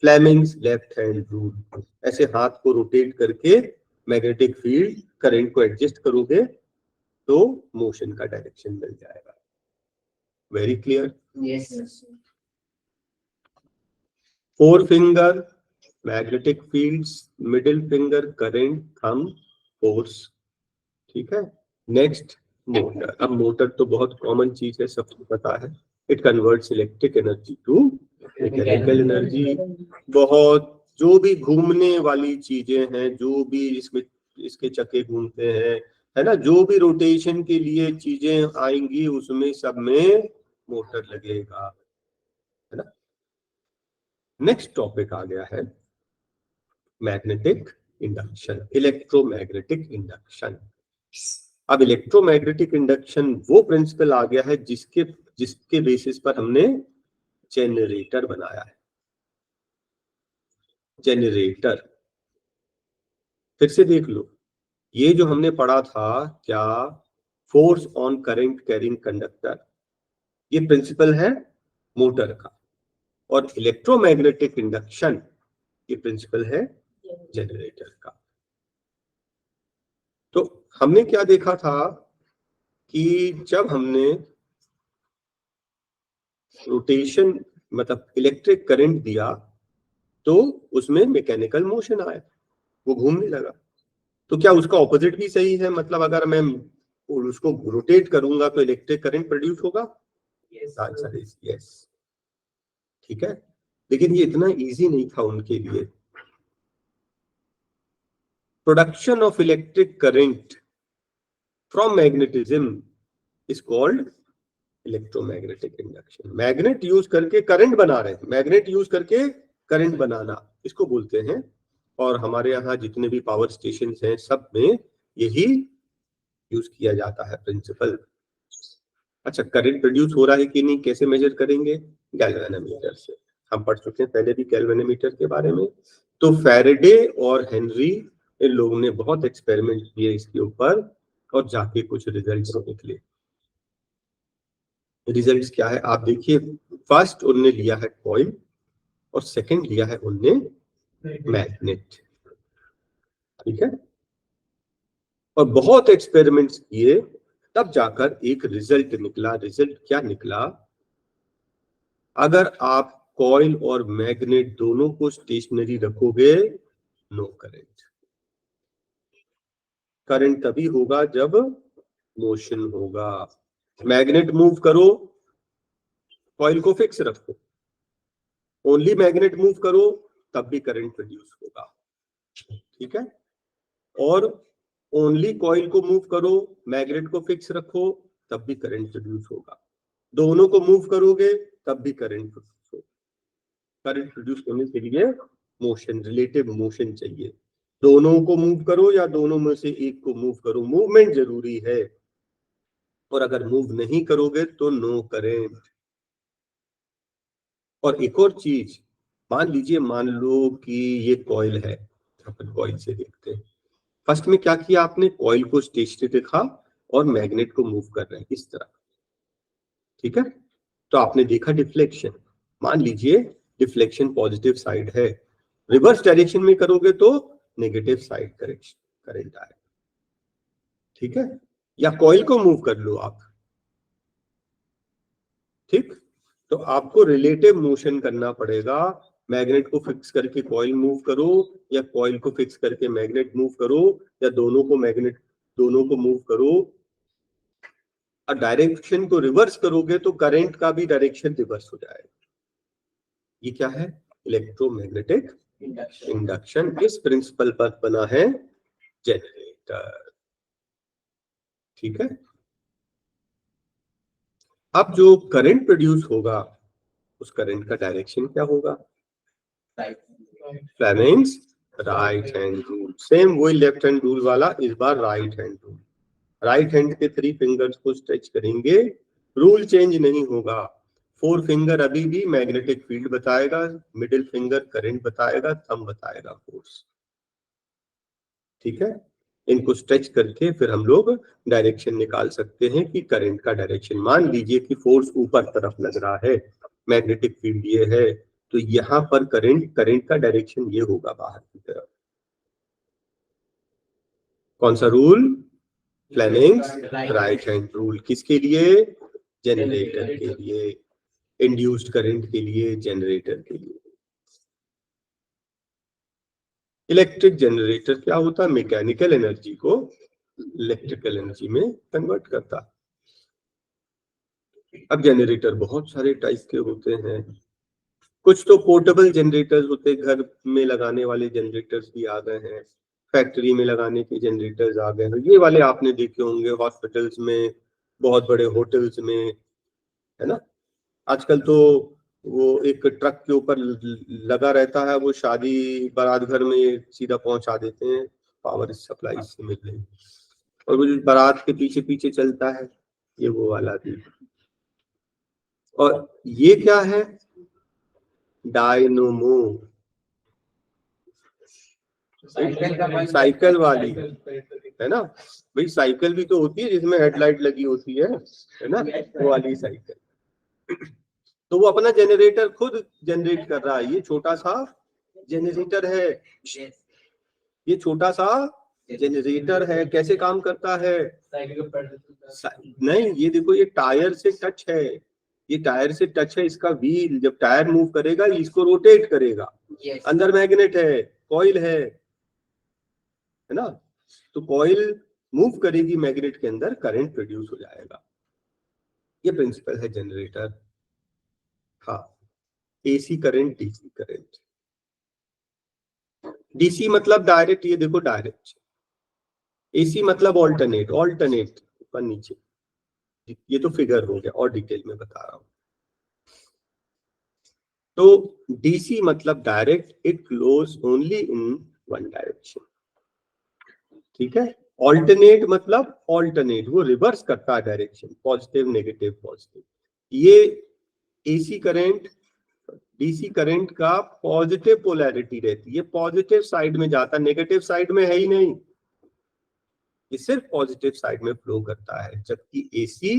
फ्लेमिंग्स लेफ्ट हैंड रूल, ऐसे हाथ को रोटेट करके मैग्नेटिक फील्ड करंट को एडजस्ट करोगे तो मोशन का डायरेक्शन मिल जाएगा। Very clear? Yes. Four finger magnetic fields, middle finger current, thumb force. ठीक है, नेक्स्ट मोटर। अब मोटर तो बहुत कॉमन चीज है, सबको पता है। It converts electric energy to mechanical energy. बहुत जो भी घूमने वाली चीजें हैं, जो भी इसमें इसके चक्के घूमते हैं, है ना, जो भी रोटेशन के लिए चीजें आएंगी उसमें सब में मोटर लगेगा, है ना। नेक्स्ट टॉपिक आ गया है मैग्नेटिक इंडक्शन, इलेक्ट्रोमैग्नेटिक इंडक्शन। अब इलेक्ट्रोमैग्नेटिक इंडक्शन वो प्रिंसिपल आ गया है जिसके जिसके बेसिस पर हमने जनरेटर बनाया है। जनरेटर फिर से देख लो, ये जो हमने पढ़ा था क्या, force on current carrying conductor, ये प्रिंसिपल है मोटर का, और इलेक्ट्रोमैग्नेटिक इंडक्शन ये प्रिंसिपल है जनरेटर का। तो हमने क्या देखा था कि जब हमने रोटेशन मतलब इलेक्ट्रिक करंट दिया तो उसमें मैकेनिकल मोशन आया, वो घूमने लगा। तो क्या उसका ऑपोजिट भी सही है, मतलब अगर मैं उसको रोटेट करूंगा तो इलेक्ट्रिक करंट प्रोड्यूस होगा? Answer is yes. ठीक है, लेकिन ये इतना इजी नहीं था उनके लिए। Production of electric current from magnetism is called electromagnetic induction. Magnet use करके करंट बना रहे हैं, मैग्नेट यूज करके करंट बनाना, इसको बोलते हैं। और हमारे यहाँ जितने भी पावर स्टेशन हैं सब में यही यूज किया जाता है प्रिंसिपल। अच्छा, करंट प्रोड्यूस हो रहा है कि नहीं कैसे मेजर करेंगे? गैल्वेनोमीटर से। हम पढ़ चुके हैं पहले भी गैल्वेनोमीटर के बारे में। तो फैराडे और हेनरी इन लोगों ने बहुत एक्सपेरिमेंट किए इसके ऊपर और जाके कुछ रिजल्ट्स निकले। रिजल्ट्स क्या है आप देखिए। फर्स्ट उनने लिया है कॉइल और सेकंड लिया है उनने मैग्नेट। ठीक है, और बहुत एक्सपेरिमेंट्स किए तब जाकर एक रिजल्ट निकला। रिजल्ट क्या निकला? अगर आप कॉइल और मैग्नेट दोनों को स्टेशनरी रखोगे, नो करंट। करंट तभी होगा जब मोशन होगा। मैग्नेट मूव करो, कॉइल को फिक्स रखो, ओनली मैग्नेट मूव करो तब भी करंट प्रोड्यूस होगा। ठीक है, और ओनली कॉइल को मूव करो, मैग्नेट को फिक्स रखो तब भी करंट प्रोड्यूस होगा। दोनों को मूव करोगे तब भी करंट प्रोड्यूस होगा। करंट प्रोड्यूस होने के लिए मोशन, रिलेटिव मोशन चाहिए। दोनों को मूव करो या दोनों में से एक को मूव करो, मूवमेंट जरूरी है। और अगर मूव नहीं करोगे तो नो करंट। और एक और चीज, मान लो कि ये कॉइल है, अपन कॉइल से देखते हैं। फर्स्ट में क्या किया आपने, कॉइल को स्टेशनरी रखा और मैग्नेट को मूव कर रहे हैं इस तरह। ठीक है, तो आपने देखा डिफ्लेक्शन। मान लीजिए डिफ्लेक्शन पॉजिटिव साइड है, रिवर्स डायरेक्शन में करोगे तो नेगेटिव साइड करंट आएगा। ठीक है, या कॉइल को मूव कर लो आप। ठीक, तो आपको रिलेटिव मोशन करना पड़ेगा। मैग्नेट को फिक्स करके कॉइल मूव करो या कॉइल को फिक्स करके मैग्नेट मूव करो या दोनों को मूव करो। और डायरेक्शन को रिवर्स करोगे तो करंट का भी डायरेक्शन रिवर्स हो जाएगा। ये क्या है? Electromagnetic induction. इस प्रिंसिपल पर बना है जनरेटर। ठीक है, अब जो करंट प्रोड्यूस होगा उस करंट का डायरेक्शन क्या होगा? Fleming's right hand rule. Same वही लेफ्ट हैंड रूल वाला, इस बार right hand rule. Right hand के 3 फिंगर्स को स्ट्रेच करेंगे रूल चेंज नहीं होगा। 4 फिंगर अभी भी मैग्नेटिक फील्ड बताएगा, मिडिल फिंगर करंट बताएगा, थंब बताएगा फोर्स। ठीक है, इनको स्ट्रेच करके फिर हम लोग डायरेक्शन निकाल सकते हैं कि करंट का डायरेक्शन। मान लीजिए कि फोर्स ऊपर तरफ लग रहा है, मैग्नेटिक फील्ड ये है, तो यहाँ पर करंट का डायरेक्शन ये होगा बाहर की तरफ। कौन सा rule? Fleming's right hand rule. किसके लिए? जनरेटर के लिए, इंड्यूस्ड करंट के लिए, जनरेटर के लिए। इलेक्ट्रिक जनरेटर क्या होता है? मैकेनिकल एनर्जी को इलेक्ट्रिकल एनर्जी में कन्वर्ट करता है। अब जनरेटर बहुत सारे टाइप के होते हैं। कुछ तो पोर्टेबल जनरेटर्स होते हैं, घर में लगाने वाले जनरेटर्स भी आ गए हैं, फैक्ट्री में लगाने के जनरेटर्स आ गए हैं। ये वाले आपने देखे होंगे हॉस्पिटल्स में, बहुत बड़े होटल्स में, है ना। आजकल तो वो एक ट्रक के ऊपर लगा रहता है, वो शादी बारात घर में सीधा पहुंचा देते हैं, पावर सप्लाई से मिल रही, और वो जो बारात के पीछे पीछे चलता है, ये वो वाला भी। और ये क्या है? डायनोमो, साइकिल वाली, है ना भाई। साइकिल भी तो होती है जिसमें हेडलाइट लगी होती है ना, वो वाली साइकिल। तो वो अपना जनरेटर खुद जनरेट कर रहा है। ये छोटा सा जनरेटर है, ये छोटा सा जनरेटर है। कैसे काम करता है? नहीं, ये देखो, ये टायर से टच है, ये टायर से टच है। इसका व्हील जब टायर मूव करेगा, इसको रोटेट करेगा। अंदर मैग्नेट है, कॉइल है ना। तो कॉइल मूव करेगी मैग्नेट के अंदर, करंट प्रोड्यूस हो जाएगा। ये प्रिंसिपल है जनरेटर। हाँ, AC current, DC current. DC मतलब डायरेक्ट, ये देखो डायरेक्ट। एसी मतलब ऑल्टरनेट, ऑल्टरनेट ऊपर नीचे। ये तो फिगर हो गया, और डिटेल में बता रहा हूं। तो डीसी मतलब direct, it flows only in one direction. ठीक है। ऑल्टरनेट मतलब ऑल्टरनेट, वो रिवर्स करता है डायरेक्शन, पॉजिटिव नेगेटिव पॉजिटिव। ये एसी करंट, डीसी करंट का पॉजिटिव पोलैरिटी रहती है, पॉजिटिव साइड में जाता, नेगेटिव साइड में है ही नहीं, ये सिर्फ पॉजिटिव साइड में फ्लो करता है। जबकि एसी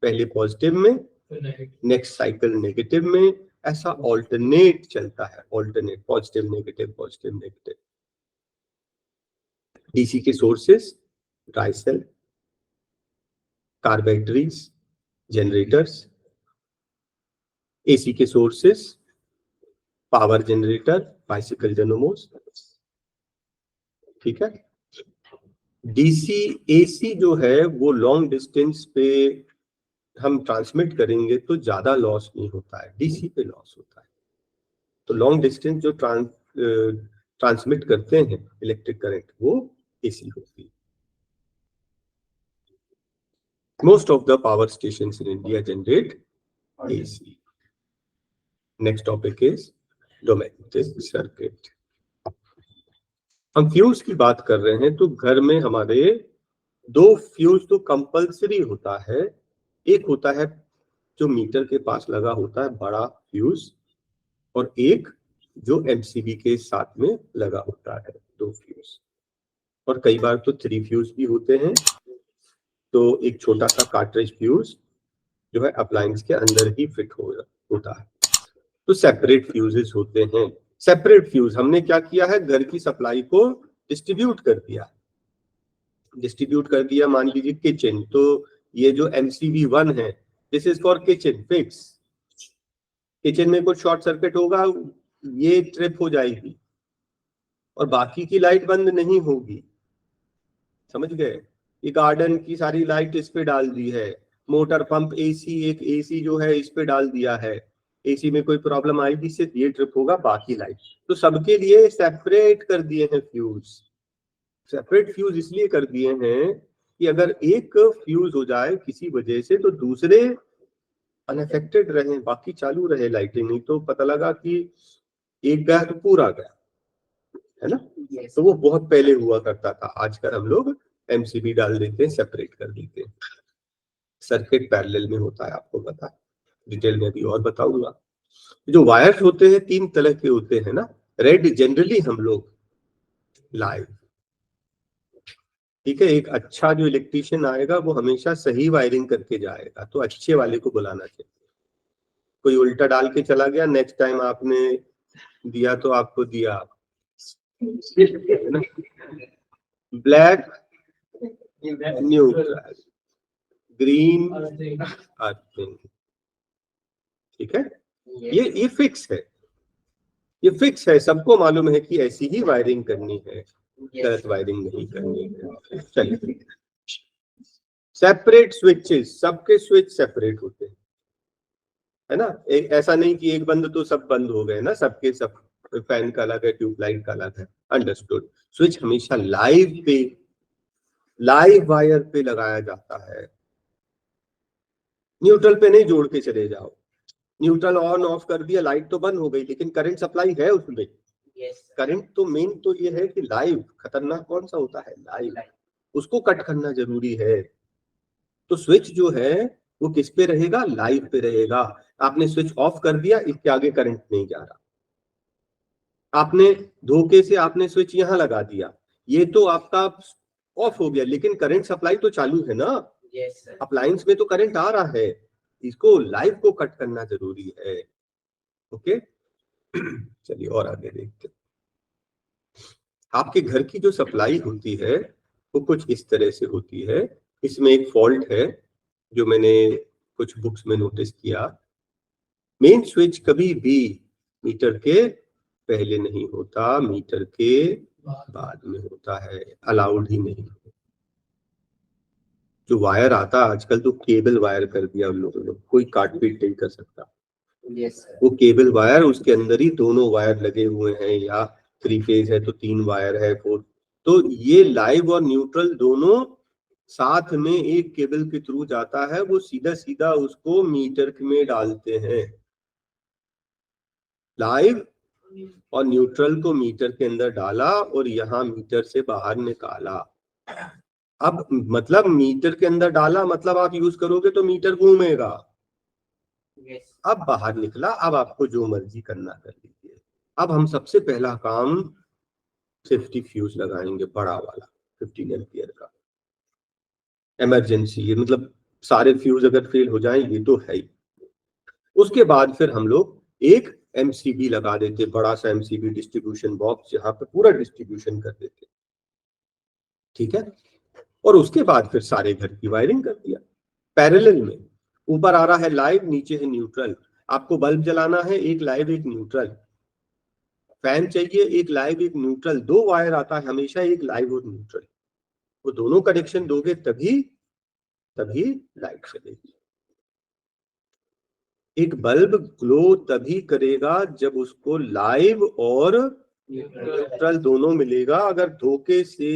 पहले पॉजिटिव में, नेक्स्ट साइकिल नेगेटिव में, ऐसा ऑल्टरनेट चलता है, alternate, positive negative, positive negative. DC के sources dry cell, car batteries, generators. AC के sources power generator, bicycle dynamos. ठीक है। डीसी एसी जो है वो लॉन्ग डिस्टेंस पे हम ट्रांसमिट करेंगे तो ज्यादा लॉस नहीं होता है, डीसी पे लॉस होता है। तो लॉन्ग डिस्टेंस जो ट्रांसमिट करते हैं इलेक्ट्रिक करंट, वो एसी होती है। Most of the power stations in India generate AC. Next topic is domestic circuit. हम फ्यूज की बात कर रहे हैं, तो घर में हमारे 2 फ्यूज तो कंपलसरी होता है। एक होता है जो मीटर के पास लगा होता है, बड़ा फ्यूज, और एक जो एमसीबी के साथ में लगा होता है, 2 फ्यूज। और कई बार तो 3 फ्यूज भी होते हैं। तो एक छोटा सा कार्ट्रिज फ्यूज जो है अप्लायंस के अंदर ही फिट होता है। तो सेपरेट फ्यूजेस होते हैं। सेपरेट फ्यूज हमने क्या किया है, घर की सप्लाई को डिस्ट्रीब्यूट कर दिया। डिस्ट्रीब्यूट कर दिया, मान लीजिए किचन, तो ये जो MCB 1 है, this is for kitchen fix. Kitchen में कुछ शॉर्ट सर्किट होगा, ये ट्रिप हो जाएगी और बाकी की लाइट बंद नहीं होगी। समझ गए? ये गार्डन की सारी लाइट इस पे डाल दी है, मोटर पंप एसी, एक एसी जो है इस पे डाल दिया है। एसी में कोई प्रॉब्लम आएगी, सिर्फ ये ट्रिप होगा, बाकी लाइट तो सबके लिए सेपरेट कर दिए हैं फ्यूज। सेपरेट फ्यूज इसलिए कर दिए हैं कि अगर एक फ्यूज हो जाए किसी वजह से तो दूसरे अनअफेक्टेड रहे, बाकी चालू रहे लाइटिंग। नहीं तो पता लगा कि एक गया तो पूरा गया, है ना। तो वो बहुत पहले हुआ करता था, आजकल हम लोग MCB डाल देते हैं, सेपरेट कर देते हैं। सर्किट पैरेलल में होता है, आपको पता है, डिटेल में भी और बताऊंगा। जो वायर्स होते हैं 3 तरह के होते हैं ना, रेड जनरली हम लोग लाइव, ठीक है। एक अच्छा जो इलेक्ट्रीशियन आएगा वो हमेशा सही वायरिंग करके जाएगा, तो अच्छे वाले को बुलाना चाहिए। कोई उल्टा डाल के चला गया, नेक्स्ट टाइम आपने दिया तो आपको दिया, ब्लैक न्यूट्रल, ग्रीन अर्थिंग, ठीक है। ये फिक्स है, ये फिक्स है, सबको मालूम है कि ऐसी ही वायरिंग करनी है, गलत वायरिंग नहीं करनी है। चलिए, सेपरेट स्विचेस, सबके स्विच सेपरेट होते हैं, है ना। ऐसा नहीं कि एक बंद तो सब बंद हो गए ना, सबके सब, फैन का अलग है, ट्यूबलाइट का अलग है, अंडरस्टूड। स्विच हमेशा लाइव वायर पे लगाया जाता है, न्यूट्रल पे नहीं जोड़ के चले जाओ। न्यूट्रल ऑन ऑफ कर दिया, लाइट तो बंद हो गई, लेकिन करंट सप्लाई है उसमें। करंट तो मेन तो ये है कि लाइव, खतरनाक कौन सा होता है, लाइव, उसको कट करना जरूरी है। तो स्विच जो है वो किस पे रहेगा, लाइव पे रहेगा। आपने स्विच ऑफ कर दिया, इसके आगे करंट नहीं जा रहा। आपने धोखे से आपने स्विच यहां लगा दिया, ये तो आपका ऑफ हो गया, लेकिन करंट सप्लाई तो चालू है ना। अप्लायंस में तो करंट आ रहा है, इसको लाइव को कट करना जरूरी है। ओके, चलिए और आगे देखते हैं। आपके घर की जो सप्लाई होती है वो कुछ इस तरह से होती है। इसमें एक फॉल्ट है जो मैंने कुछ बुक्स में नोटिस किया। मेन स्विच कभी भी मीटर के पहले नहीं होता, मीटर के बाद में होता है, अलाउड ही नहीं। जो वायर आता है आजकल तो केबल वायर कर दिया उन लोगों ने, कोई काट पीट नहीं कर सकता। वो केबल वायर, उसके अंदर ही दोनों वायर लगे हुए हैं, या 3 फेज है तो 3 वायर है, 4। तो ये लाइव और न्यूट्रल दोनों साथ में एक केबल के थ्रू जाता है, वो सीधा सीधा उसको मीटर में डालते हैं। लाइव और न्यूट्रल को मीटर के अंदर डाला और यहाँ मीटर से बाहर निकाला। अब मतलब मीटर के अंदर डाला मतलब आप यूज करोगे तो मीटर घूमेगा। अब बाहर निकला, अब आपको जो मर्जी करना कर लीजिए। अब हम सबसे पहला काम सेफ्टी फ्यूज लगाएंगे, बड़ा वाला 15 एम्पियर का, इमरजेंसी, ये मतलब सारे फ्यूज अगर फेल हो जाए ये तो है ही। उसके बाद फिर हम लोग एक एमसीबी लगा देते, बड़ा सा एमसीबी डिस्ट्रीब्यूशन बॉक्स, जहां पे पूरा डिस्ट्रीब्यूशन कर देते, ठीक है। और उसके बाद फिर सारे घर की वायरिंग कर दिया पैरेलल में। ऊपर आ रहा है लाइव, नीचे है न्यूट्रल। आपको बल्ब जलाना है, एक लाइव एक न्यूट्रल। फैन चाहिए, एक लाइव एक न्यूट्रल। 2 वायर आता है हमेशा, एक लाइव और न्यूट्रल। वो दोनों कनेक्शन दोगे तभी तभी लाइट चलेगी। एक बल्ब ग्लो तभी करेगा जब उसको लाइव और न्यूट्रल दोनों मिलेगा। अगर धोखे से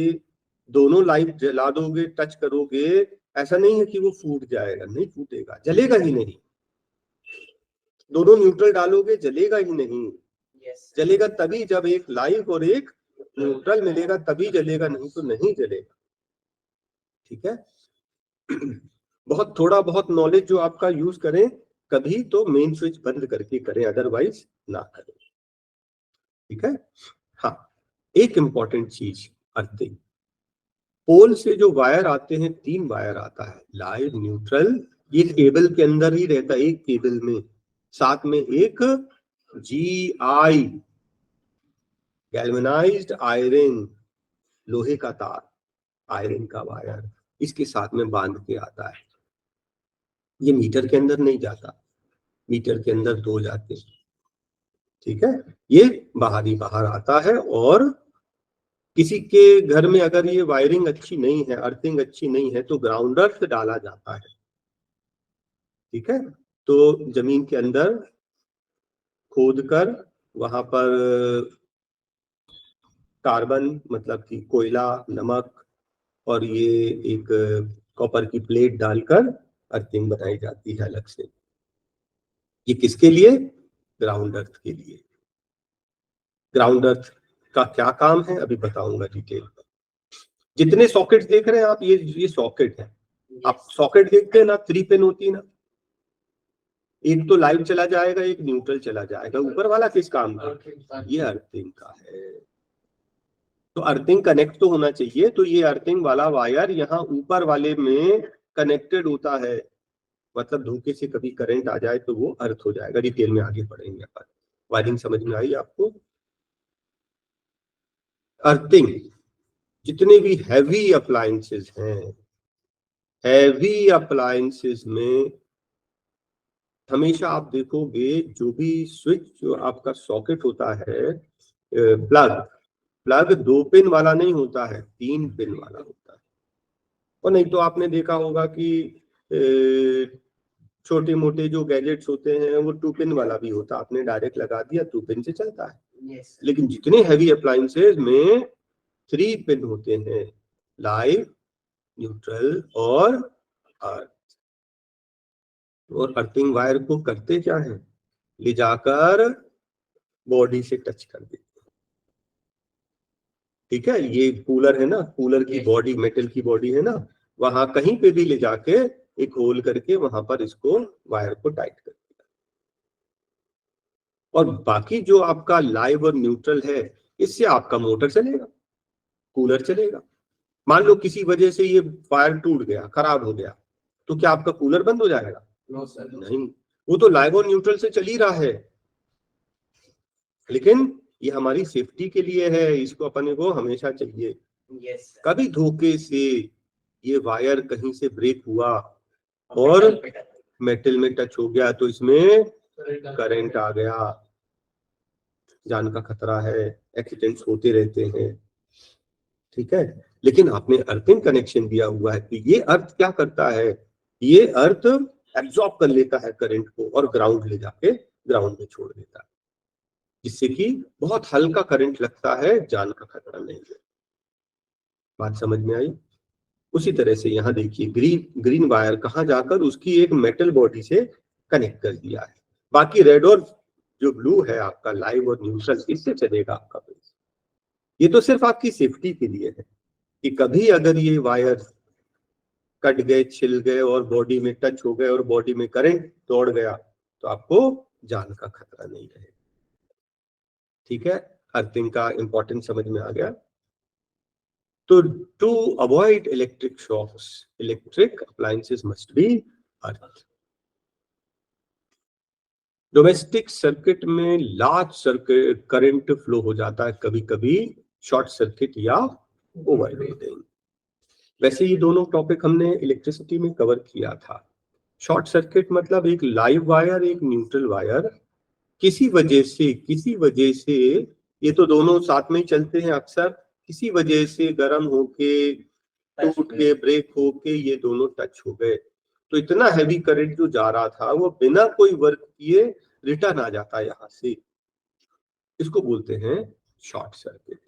दोनों लाइट जला दोगे, टच करोगे, ऐसा नहीं है कि वो फूट जाएगा, नहीं फूटेगा, जलेगा ही नहीं। दोनों न्यूट्रल डालोगे, जलेगा ही नहीं। जलेगा तभी जब एक लाइव और एक न्यूट्रल मिलेगा, तभी जलेगा, नहीं तो नहीं जलेगा, ठीक है। बहुत थोड़ा बहुत नॉलेज जो आपका यूज करें, कभी तो मेन स्विच बंद करके करें, अदरवाइज ना करें, ठीक है। हाँ, एक इंपॉर्टेंट चीज, अर्थिंग। पोल से जो वायर आते हैं, 3 वायर आता है, लाइव न्यूट्रल, ये केबल के अंदर ही रहता है, एक केबल में। साथ में एक GI, गैल्वेनाइज्ड आयरन, लोहे का तार, आयरन का वायर, इसके साथ में बांध के आता है। ये मीटर के अंदर नहीं जाता, मीटर के अंदर 2 जाते हैं, ठीक है। ये बाहर ही बाहर आता है। और किसी के घर में अगर ये वायरिंग अच्छी नहीं है, अर्थिंग अच्छी नहीं है, तो ग्राउंडर से डाला जाता है, ठीक है। तो जमीन के अंदर खोद कर वहां पर कार्बन मतलब कि कोयला, नमक और ये एक कॉपर की प्लेट डालकर अर्थिंग बनाई जाती है अलग से। ये किसके लिए, ग्राउंड अर्थ के लिए। ग्राउंड अर्थ का क्या काम है अभी बताऊंगा डिटेल में। जितने सॉकेट देख रहे हैं आप, ये सॉकेट है, आप सॉकेट देखते हैं ना, 3 पिन होती है ना, एक तो लाइव चला जाएगा, एक न्यूट्रल चला जाएगा। ऊपर वाला किस काम का? ये अर्थिंग का है। तो अर्थिंग कनेक्ट तो होना चाहिए, तो ये अर्थिंग वाला वायर यहाँ ऊपर वाले में कनेक्टेड होता है, मतलब धोखे से कभी करंट आ जाए तो वो अर्थ हो जाएगा। डिटेल में आगे पढ़ेंगे अपन। वायरिंग समझ में आई आपको? अर्थिंग, जितने भी हैवी अप्लायंसेस हैं, हैवी अप्लायंसेस में हमेशा आप देखोगे जो भी स्विच, जो आपका सॉकेट होता है, प्लग प्लग 2 पिन वाला नहीं होता है, 3 पिन वाला होता है। और नहीं तो आपने देखा होगा कि छोटे मोटे जो गैजेट्स होते हैं वो 2 पिन वाला भी होता है, आपने डायरेक्ट लगा दिया 2 पिन से चलता है। लेकिन जितने हैवी अप्लायंसेस में 3 पिन होते हैं, लाइव, न्यूट्रल और अर्थ। और अर्थिंग वायर को करते क्या है, ले जाकर बॉडी से टच कर देते। ठीक है, ये कूलर है ना, कूलर की बॉडी, मेटल की बॉडी है ना, वहां कहीं पे भी ले जाके एक होल करके वहां पर इसको वायर को टाइट कर दिया। और बाकी जो आपका लाइव और न्यूट्रल है, इससे आपका मोटर चलेगा, कूलर चलेगा। मान लो किसी वजह से ये वायर टूट गया, खराब हो गया, तो क्या आपका कूलर बंद हो जाएगा? नहीं, वो तो लाइव और न्यूट्रल से चल ही रहा है। लेकिन ये हमारी सेफ्टी के लिए है, इसको अपने को हमेशा चाहिए। कभी धोखे से ये वायर कहीं से ब्रेक हुआ और मेटल में टच हो गया तो इसमें करंट आ गया, जान का खतरा है, एक्सीडेंट्स होते रहते हैं। ठीक है, लेकिन आपने अर्थिंग कनेक्शन दिया हुआ है, तो ये अर्थ क्या करता है, ये अर्थ एब्जॉर्ब कर लेता है करंट को और ग्राउंड ले जाके ग्राउंड में छोड़ देता है, जिससे कि बहुत हल्का करंट लगता है, जान का खतरा नहीं है। बात समझ में आई? उसी तरह से यहाँ देखिए, ग्रीन वायर कहाँ जाकर उसकी एक मेटल बॉडी से कनेक्ट कर दिया है। बाकी रेड और जो ब्लू है आपका लाइव और न्यूट्रल, इससे चलेगा आपका बेस। ये तो सिर्फ आपकी सेफ्टी के लिए है कि कभी अगर ये वायर कट गए, छिल गए और बॉडी में टच हो गए और बॉडी में करंट दौड़ गया तो आपको जान का खतरा नहीं रहे। ठीक है, अर्थिंग का इंपॉर्टेंस समझ में आ गया। तो to avoid electric shocks, electric appliances must be earth. Domestic circuit में लार्ज सर्किट करंट फ्लो हो जाता है, कभी कभी शॉर्ट सर्किट या ओवरलोडिंग। वैसे ये दोनों टॉपिक हमने इलेक्ट्रिसिटी में कवर किया था। शॉर्ट सर्किट मतलब एक लाइव वायर, एक न्यूट्रल वायर किसी वजह से ये तो दोनों साथ में ही चलते हैं अक्सर, किसी वजह से गर्म होके, टूट के, ब्रेक होके ये दोनों टच हो गए, तो इतना हैवी करंट जो जा रहा था वो बिना कोई वर्क किए रिटर्न आ जाता है यहाँ से। इसको बोलते हैं शॉर्ट सर्किट।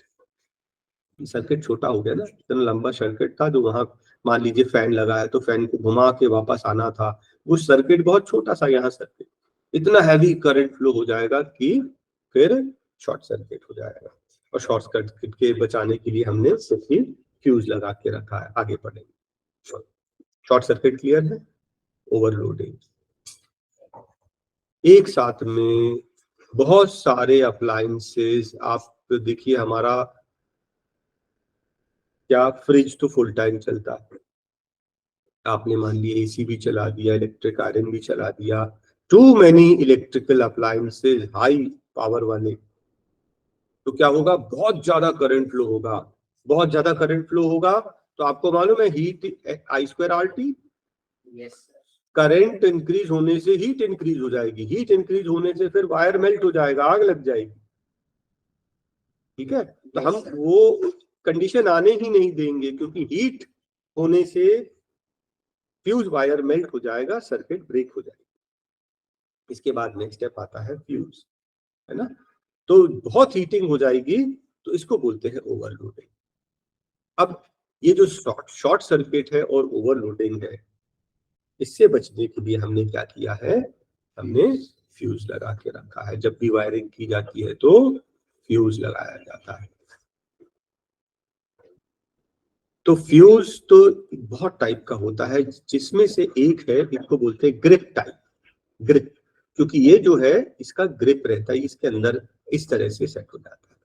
सर्किट छोटा हो गया ना, इतना लंबा सर्किट था जो वहां मान लीजिए फैन लगा है तो फैन को घुमा के वापस आना था, वो सर्किट बहुत छोटा सा, यहाँ सर्किट इतना हैवी करंट फ्लो हो जाएगा कि फिर शॉर्ट सर्किट हो जाएगा। और शॉर्ट सर्किट के बचाने के लिए हमने सिर्फ फ्यूज लगा के रखा है। आगे बढ़ेंगे। शॉर्ट सर्किट क्लियर है। ओवरलोडिंग, एक साथ में बहुत सारे अप्लायंसेस, आप देखिए हमारा क्या, फ्रिज तो फुल टाइम चलता है, आपने मान लिया एसी भी चला दिया, इलेक्ट्रिक आयरन भी चला दिया, too many electrical appliances high power वाले, तो क्या होगा, बहुत ज्यादा करंट फ्लो होगा। बहुत ज्यादा करंट फ्लो होगा तो आपको मालूम है हीट I²RT, करंट इंक्रीज होने से हीट इंक्रीज हो जाएगी, हीट इंक्रीज होने से फिर वायर मेल्ट हो जाएगा, आग लग जाएगी। ठीक है, तो हम वो कंडीशन आने ही नहीं देंगे, क्योंकि हीट होने से फ्यूज वायर मेल्ट हो जाएगा, सर्किट ब्रेक हो जाएगी। इसके बाद नेक्स्ट स्टेप आता है फ्यूज, है ना, तो बहुत हीटिंग हो जाएगी, तो इसको बोलते हैं ओवरलोडिंग। अब ये जो शॉर्ट सर्किट है और ओवरलोडिंग है, इससे बचने के लिए हमने क्या किया है, हमने फ्यूज लगा के रखा है। जब भी वायरिंग की जाती है तो फ्यूज लगाया जाता है। तो फ्यूज तो बहुत टाइप का होता है, जिसमें से एक है, इसको बोलते हैं ग्रिप टाइप। ग्रिप, क्योंकि ये जो है इसका ग्रिप रहता है, इसके अंदर इस तरह से सेट हो जाता है,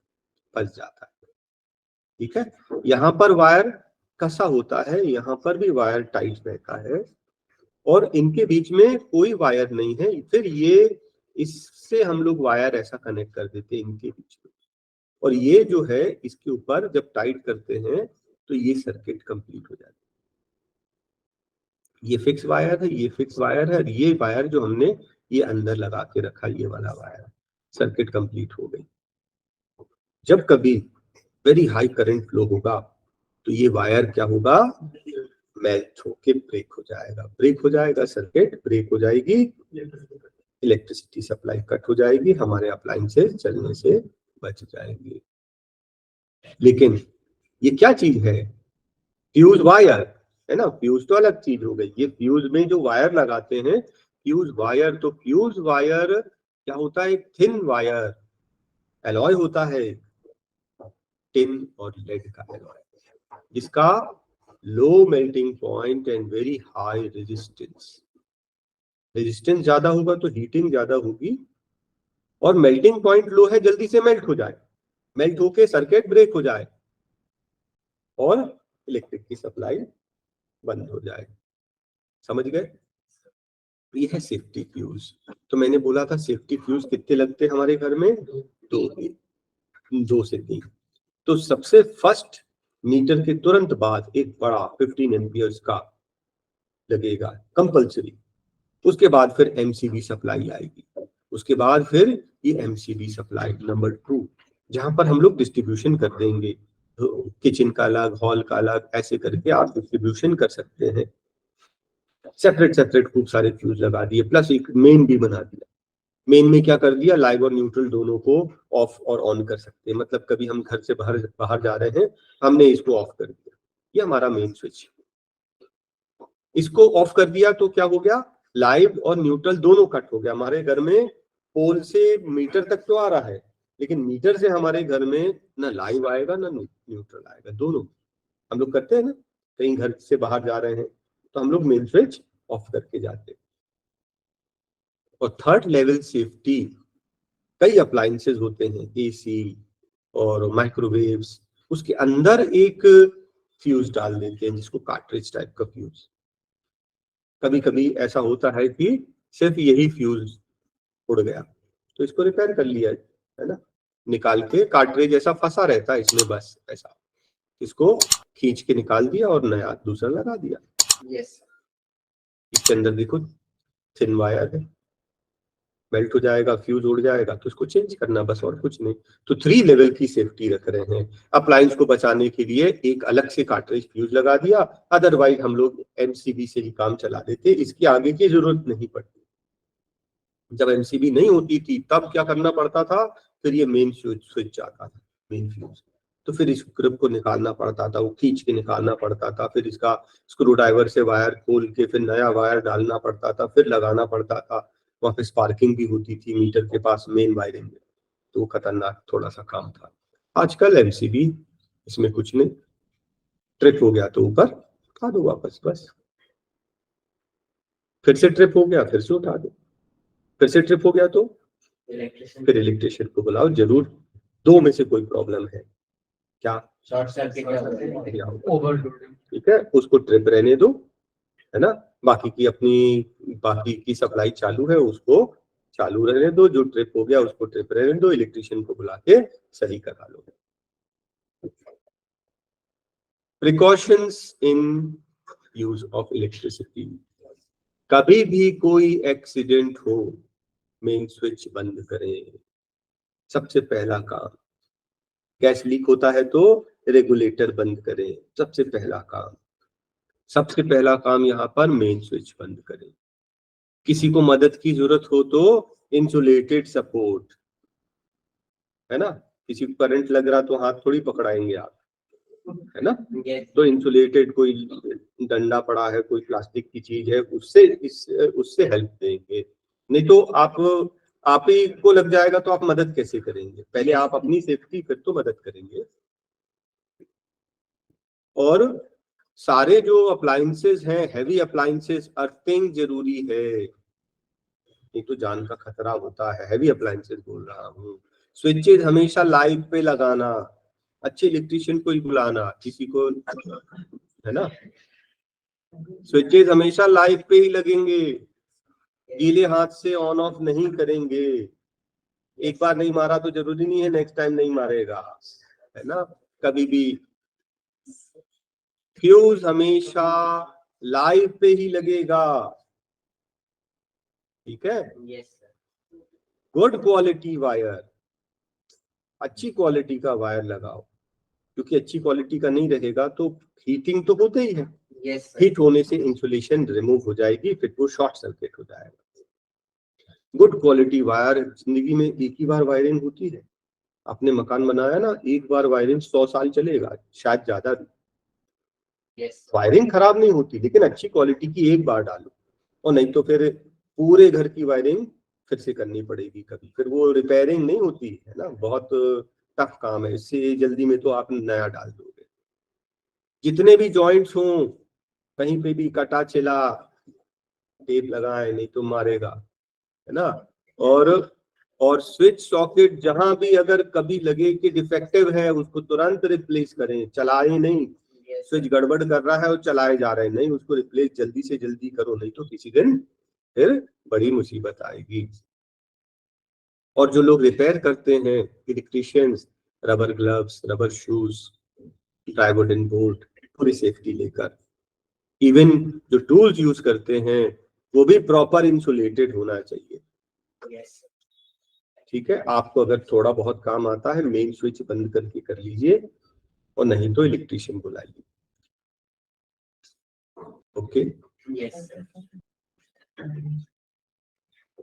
फंस जाता है। ठीक है, यहाँ पर वायर कसा होता है, यहाँ पर भी वायर टाइट रहता है, और इनके बीच में कोई वायर नहीं है। फिर ये इससे हम लोग वायर ऐसा कनेक्ट कर देते हैं इनके बीच में, और ये जो है इसके ऊपर जब टाइट करते हैं तो ये सर्किट कंप्लीट हो जाता है। ये फिक्स वायर है, ये फिक्स वायर है, ये वायर जो हमने ये अंदर लगा के रखा, ये वाला वायर, सर्किट कंप्लीट हो गई। जब कभी वेरी हाई करंट फ्लो होगा तो ये वायर क्या होगा, मेल्ट होके ब्रेक हो जाएगा, ब्रेक हो जाएगा, सर्किट ब्रेक हो जाएगी, इलेक्ट्रिसिटी सप्लाई कट हो जाएगी, हमारे अप्लायंसेस चलने से बच जाएंगे। लेकिन ये क्या चीज है, फ्यूज वायर है ना, फ्यूज तो अलग चीज हो गई, ये फ्यूज में जो वायर लगाते हैं फ्यूज वायर, तो फ्यूज वायर क्या होता है, एक थिन वायर एलॉय होता है, टिन और लेड का एलॉय, जिसका low melting point and very high resistance, resistance ज्यादा होगा तो हीटिंग ज्यादा होगी, और मेल्टिंग पॉइंट लो है, जल्दी से मेल्ट हो जाए, मेल्ट होके सर्किट ब्रेक हो जाए और इलेक्ट्रिक की सप्लाई बंद हो जाए। समझ गए, ये है सेफ्टी फ्यूज। तो मैंने बोला था सेफ्टी फ्यूज कितने लगते हैं हमारे घर में, दो से तीन। तो सबसे फर्स्ट मीटर के तुरंत बाद एक बड़ा 15 एम्पियर्स का लगेगा कंपल्सरी, उसके बाद फिर एमसीबी सप्लाई आएगी, उसके बाद फिर ये एमसीबी सप्लाई नंबर 2, जहां पर हम लोग डिस्ट्रीब्यूशन कर देंगे, किचन का अलग, हॉल का अलग, ऐसे करके आप डिस्ट्रीब्यूशन कर सकते हैं। सेपरेट सेपरेट खूब सारे फ्यूज लगा दिए, प्लस एक मेन भी बना दिया। मेन में क्या कर दिया, लाइव और न्यूट्रल दोनों को ऑफ और ऑन कर सकते हैं, मतलब कभी हम घर से बाहर बाहर जा रहे हैं, हमने इसको ऑफ कर दिया, ये हमारा मेन स्विच, इसको ऑफ कर दिया तो क्या हो गया, लाइव और न्यूट्रल दोनों कट हो गया। हमारे घर में पोल से मीटर तक तो आ रहा है, लेकिन मीटर से हमारे घर में ना लाइव आएगा ना न्यूट्रल आएगा, दोनों हम लोग करते हैं ना, कहीं घर से बाहर जा रहे हैं तो हम लोग मेन स्विच ऑफ करके जाते हैं। और थर्ड लेवल सेफ्टी, कई अप्लायंसेस होते हैं, एसी और माइक्रोवेव्स, उसके अंदर एक फ्यूज डाल देते हैं जिसको कार्ट्रिज टाइप का फ्यूज। कभी कभी ऐसा होता है कि सिर्फ यही फ्यूज उड़ गया, तो इसको रिपेयर कर लिया है ना, निकाल के, कार्ट्रिज ऐसा फंसा रहता है इसमें, बस ऐसा इसको खींच के निकाल दिया और नया दूसरा लगा दिया। यस, इसके अंदर देखो थिन वायर है, मेल्ट हो जाएगा, फ्यूज उड़ जाएगा तो इसको चेंज करना, बस और कुछ नहीं। तो 3 लेवल की सेफ्टी रख रहे हैं। अप्लायंस को बचाने के लिए एक अलग से कार्ट्रिज फ्यूज लगा दिया, अदरवाइज हम लोग एमसीबी से ही काम चला देते, इसकी आगे की जरूरत नहीं पड़ती। जब एमसीबी नहीं होती थी तब क्या करना पड़ता था, फिर ये मेन स्विच आता था, मेन फ्यूज, तो फिर इस ग्रिप को निकालना पड़ता था, वो खींच के निकालना पड़ता था, फिर इसका स्क्रू ड्राइवर से वायर खोल के फिर नया वायर डालना पड़ता था, फिर लगाना पड़ता था। वहां पे स्पार्किंग भी होती थी मीटर के पास मेन वायरिंग में, तो खतरनाक थोड़ा सा काम था। आजकल एमसीबी इसमें कुछ नहीं, ट्रिप हो गया तो ऊपर उठा दो वापस, बस फिर से ट्रिप हो गया फिर से उठा दो, फिर से ट्रिप हो गया तो फिर इलेक्ट्रिशियन को बुलाओ जरूर। 2 में से कोई प्रॉब्लम है क्या, शॉर्ट सर्किट, ओवरलोडिंग, ठीक है, उसको ट्रिप रहने दो, है ना, बाकी की सप्लाई चालू है उसको चालू रहने दो, जो ट्रिप हो गया उसको ट्रिप रहने दो, इलेक्ट्रिशियन को बुला के सही करा लो। Precautions in use of electricity, कभी भी कोई एक्सीडेंट हो मेन स्विच बंद करें, सबसे पहला काम। गैस लीक होता है तो रेगुलेटर बंद करें, सबसे पहला काम। सबसे पहला काम यहाँ पर मेन स्विच बंद करें। किसी को मदद की जरूरत हो तो इंसुलेटेड सपोर्ट, है ना, किसी को करंट लग रहा तो हाथ थोड़ी पकड़ाएंगे आप, है ना, तो इंसुलेटेड कोई डंडा पड़ा है, कोई प्लास्टिक की चीज है, उससे हेल्प देंगे। नहीं तो आप ही को लग जाएगा तो आप मदद कैसे करेंगे, पहले आप अपनी सेफ्टी फिर तो मदद करेंगे। और सारे जो अप्लायंसेस हैं, हैवी अप्लायंसेस, अर्थिंग जरूरी है, नहीं तो जान का खतरा होता है। हैवी अप्लायंसेस बोल रहा हूँ। स्विचेज हमेशा लाइव पे लगाना, अच्छे इलेक्ट्रिशियन को ही बुलाना, किसी को, है ना। स्विचेज हमेशा लाइव पे ही लगेंगे, गीले हाथ से ऑन ऑफ नहीं करेंगे। एक बार नहीं मारा तो जरूरी नहीं है नेक्स्ट टाइम नहीं मारेगा, है ना। कभी भी फ्यूज हमेशा लाइव पे ही लगेगा, ठीक है। गुड क्वालिटी वायर, अच्छी क्वालिटी का वायर लगाओ, क्योंकि अच्छी क्वालिटी का नहीं रहेगा तो हीटिंग तो होते ही है। हीट होने से इंसुलेशन रिमूव हो जाएगी, फिर वो शॉर्ट सर्किट हो जाएगा। गुड क्वालिटी वायर, जिंदगी में एक ही बार वायरिंग होती है। आपने मकान बनाया ना, एक बार वायरिंग 100 साल चलेगा, शायद ज्यादा भी। वायरिंग खराब नहीं होती, लेकिन अच्छी क्वालिटी की एक बार डालो, और नहीं तो फिर पूरे घर की वायरिंग फिर से करनी पड़ेगी कभी, फिर वो रिपेयरिंग नहीं होती है ना, बहुत टफ काम है। इससे जल्दी में तो आप नया डाल दोगे। जितने भी जॉइंट्स हों, कहीं पे भी कटा चिला, टेप लगाए, नहीं तो मारेगा, है ना। और स्विच सॉकेट जहां भी अगर कभी लगे कि डिफेक्टिव है, उसको तुरंत रिप्लेस करें, चलाए नहीं। स्विच गड़बड़ कर रहा है और चलाए जा रहे हैं, नहीं, उसको रिप्लेस जल्दी से जल्दी करो, नहीं तो किसी दिन फिर बड़ी मुसीबत आएगी। और जो लोग रिपेयर करते हैं, electricians, rubber gloves, rubber shoes, dry wooden board, पूरी सेफ्टी लेकर, इवन जो टूल्स यूज करते हैं वो भी प्रॉपर इंसुलेटेड होना चाहिए। ठीक है, आपको अगर थोड़ा बहुत काम आता है, मेन स्विच बंद करके कर लीजिए, और नहीं तो इलेक्ट्रिशियन बुलाइए। ओके।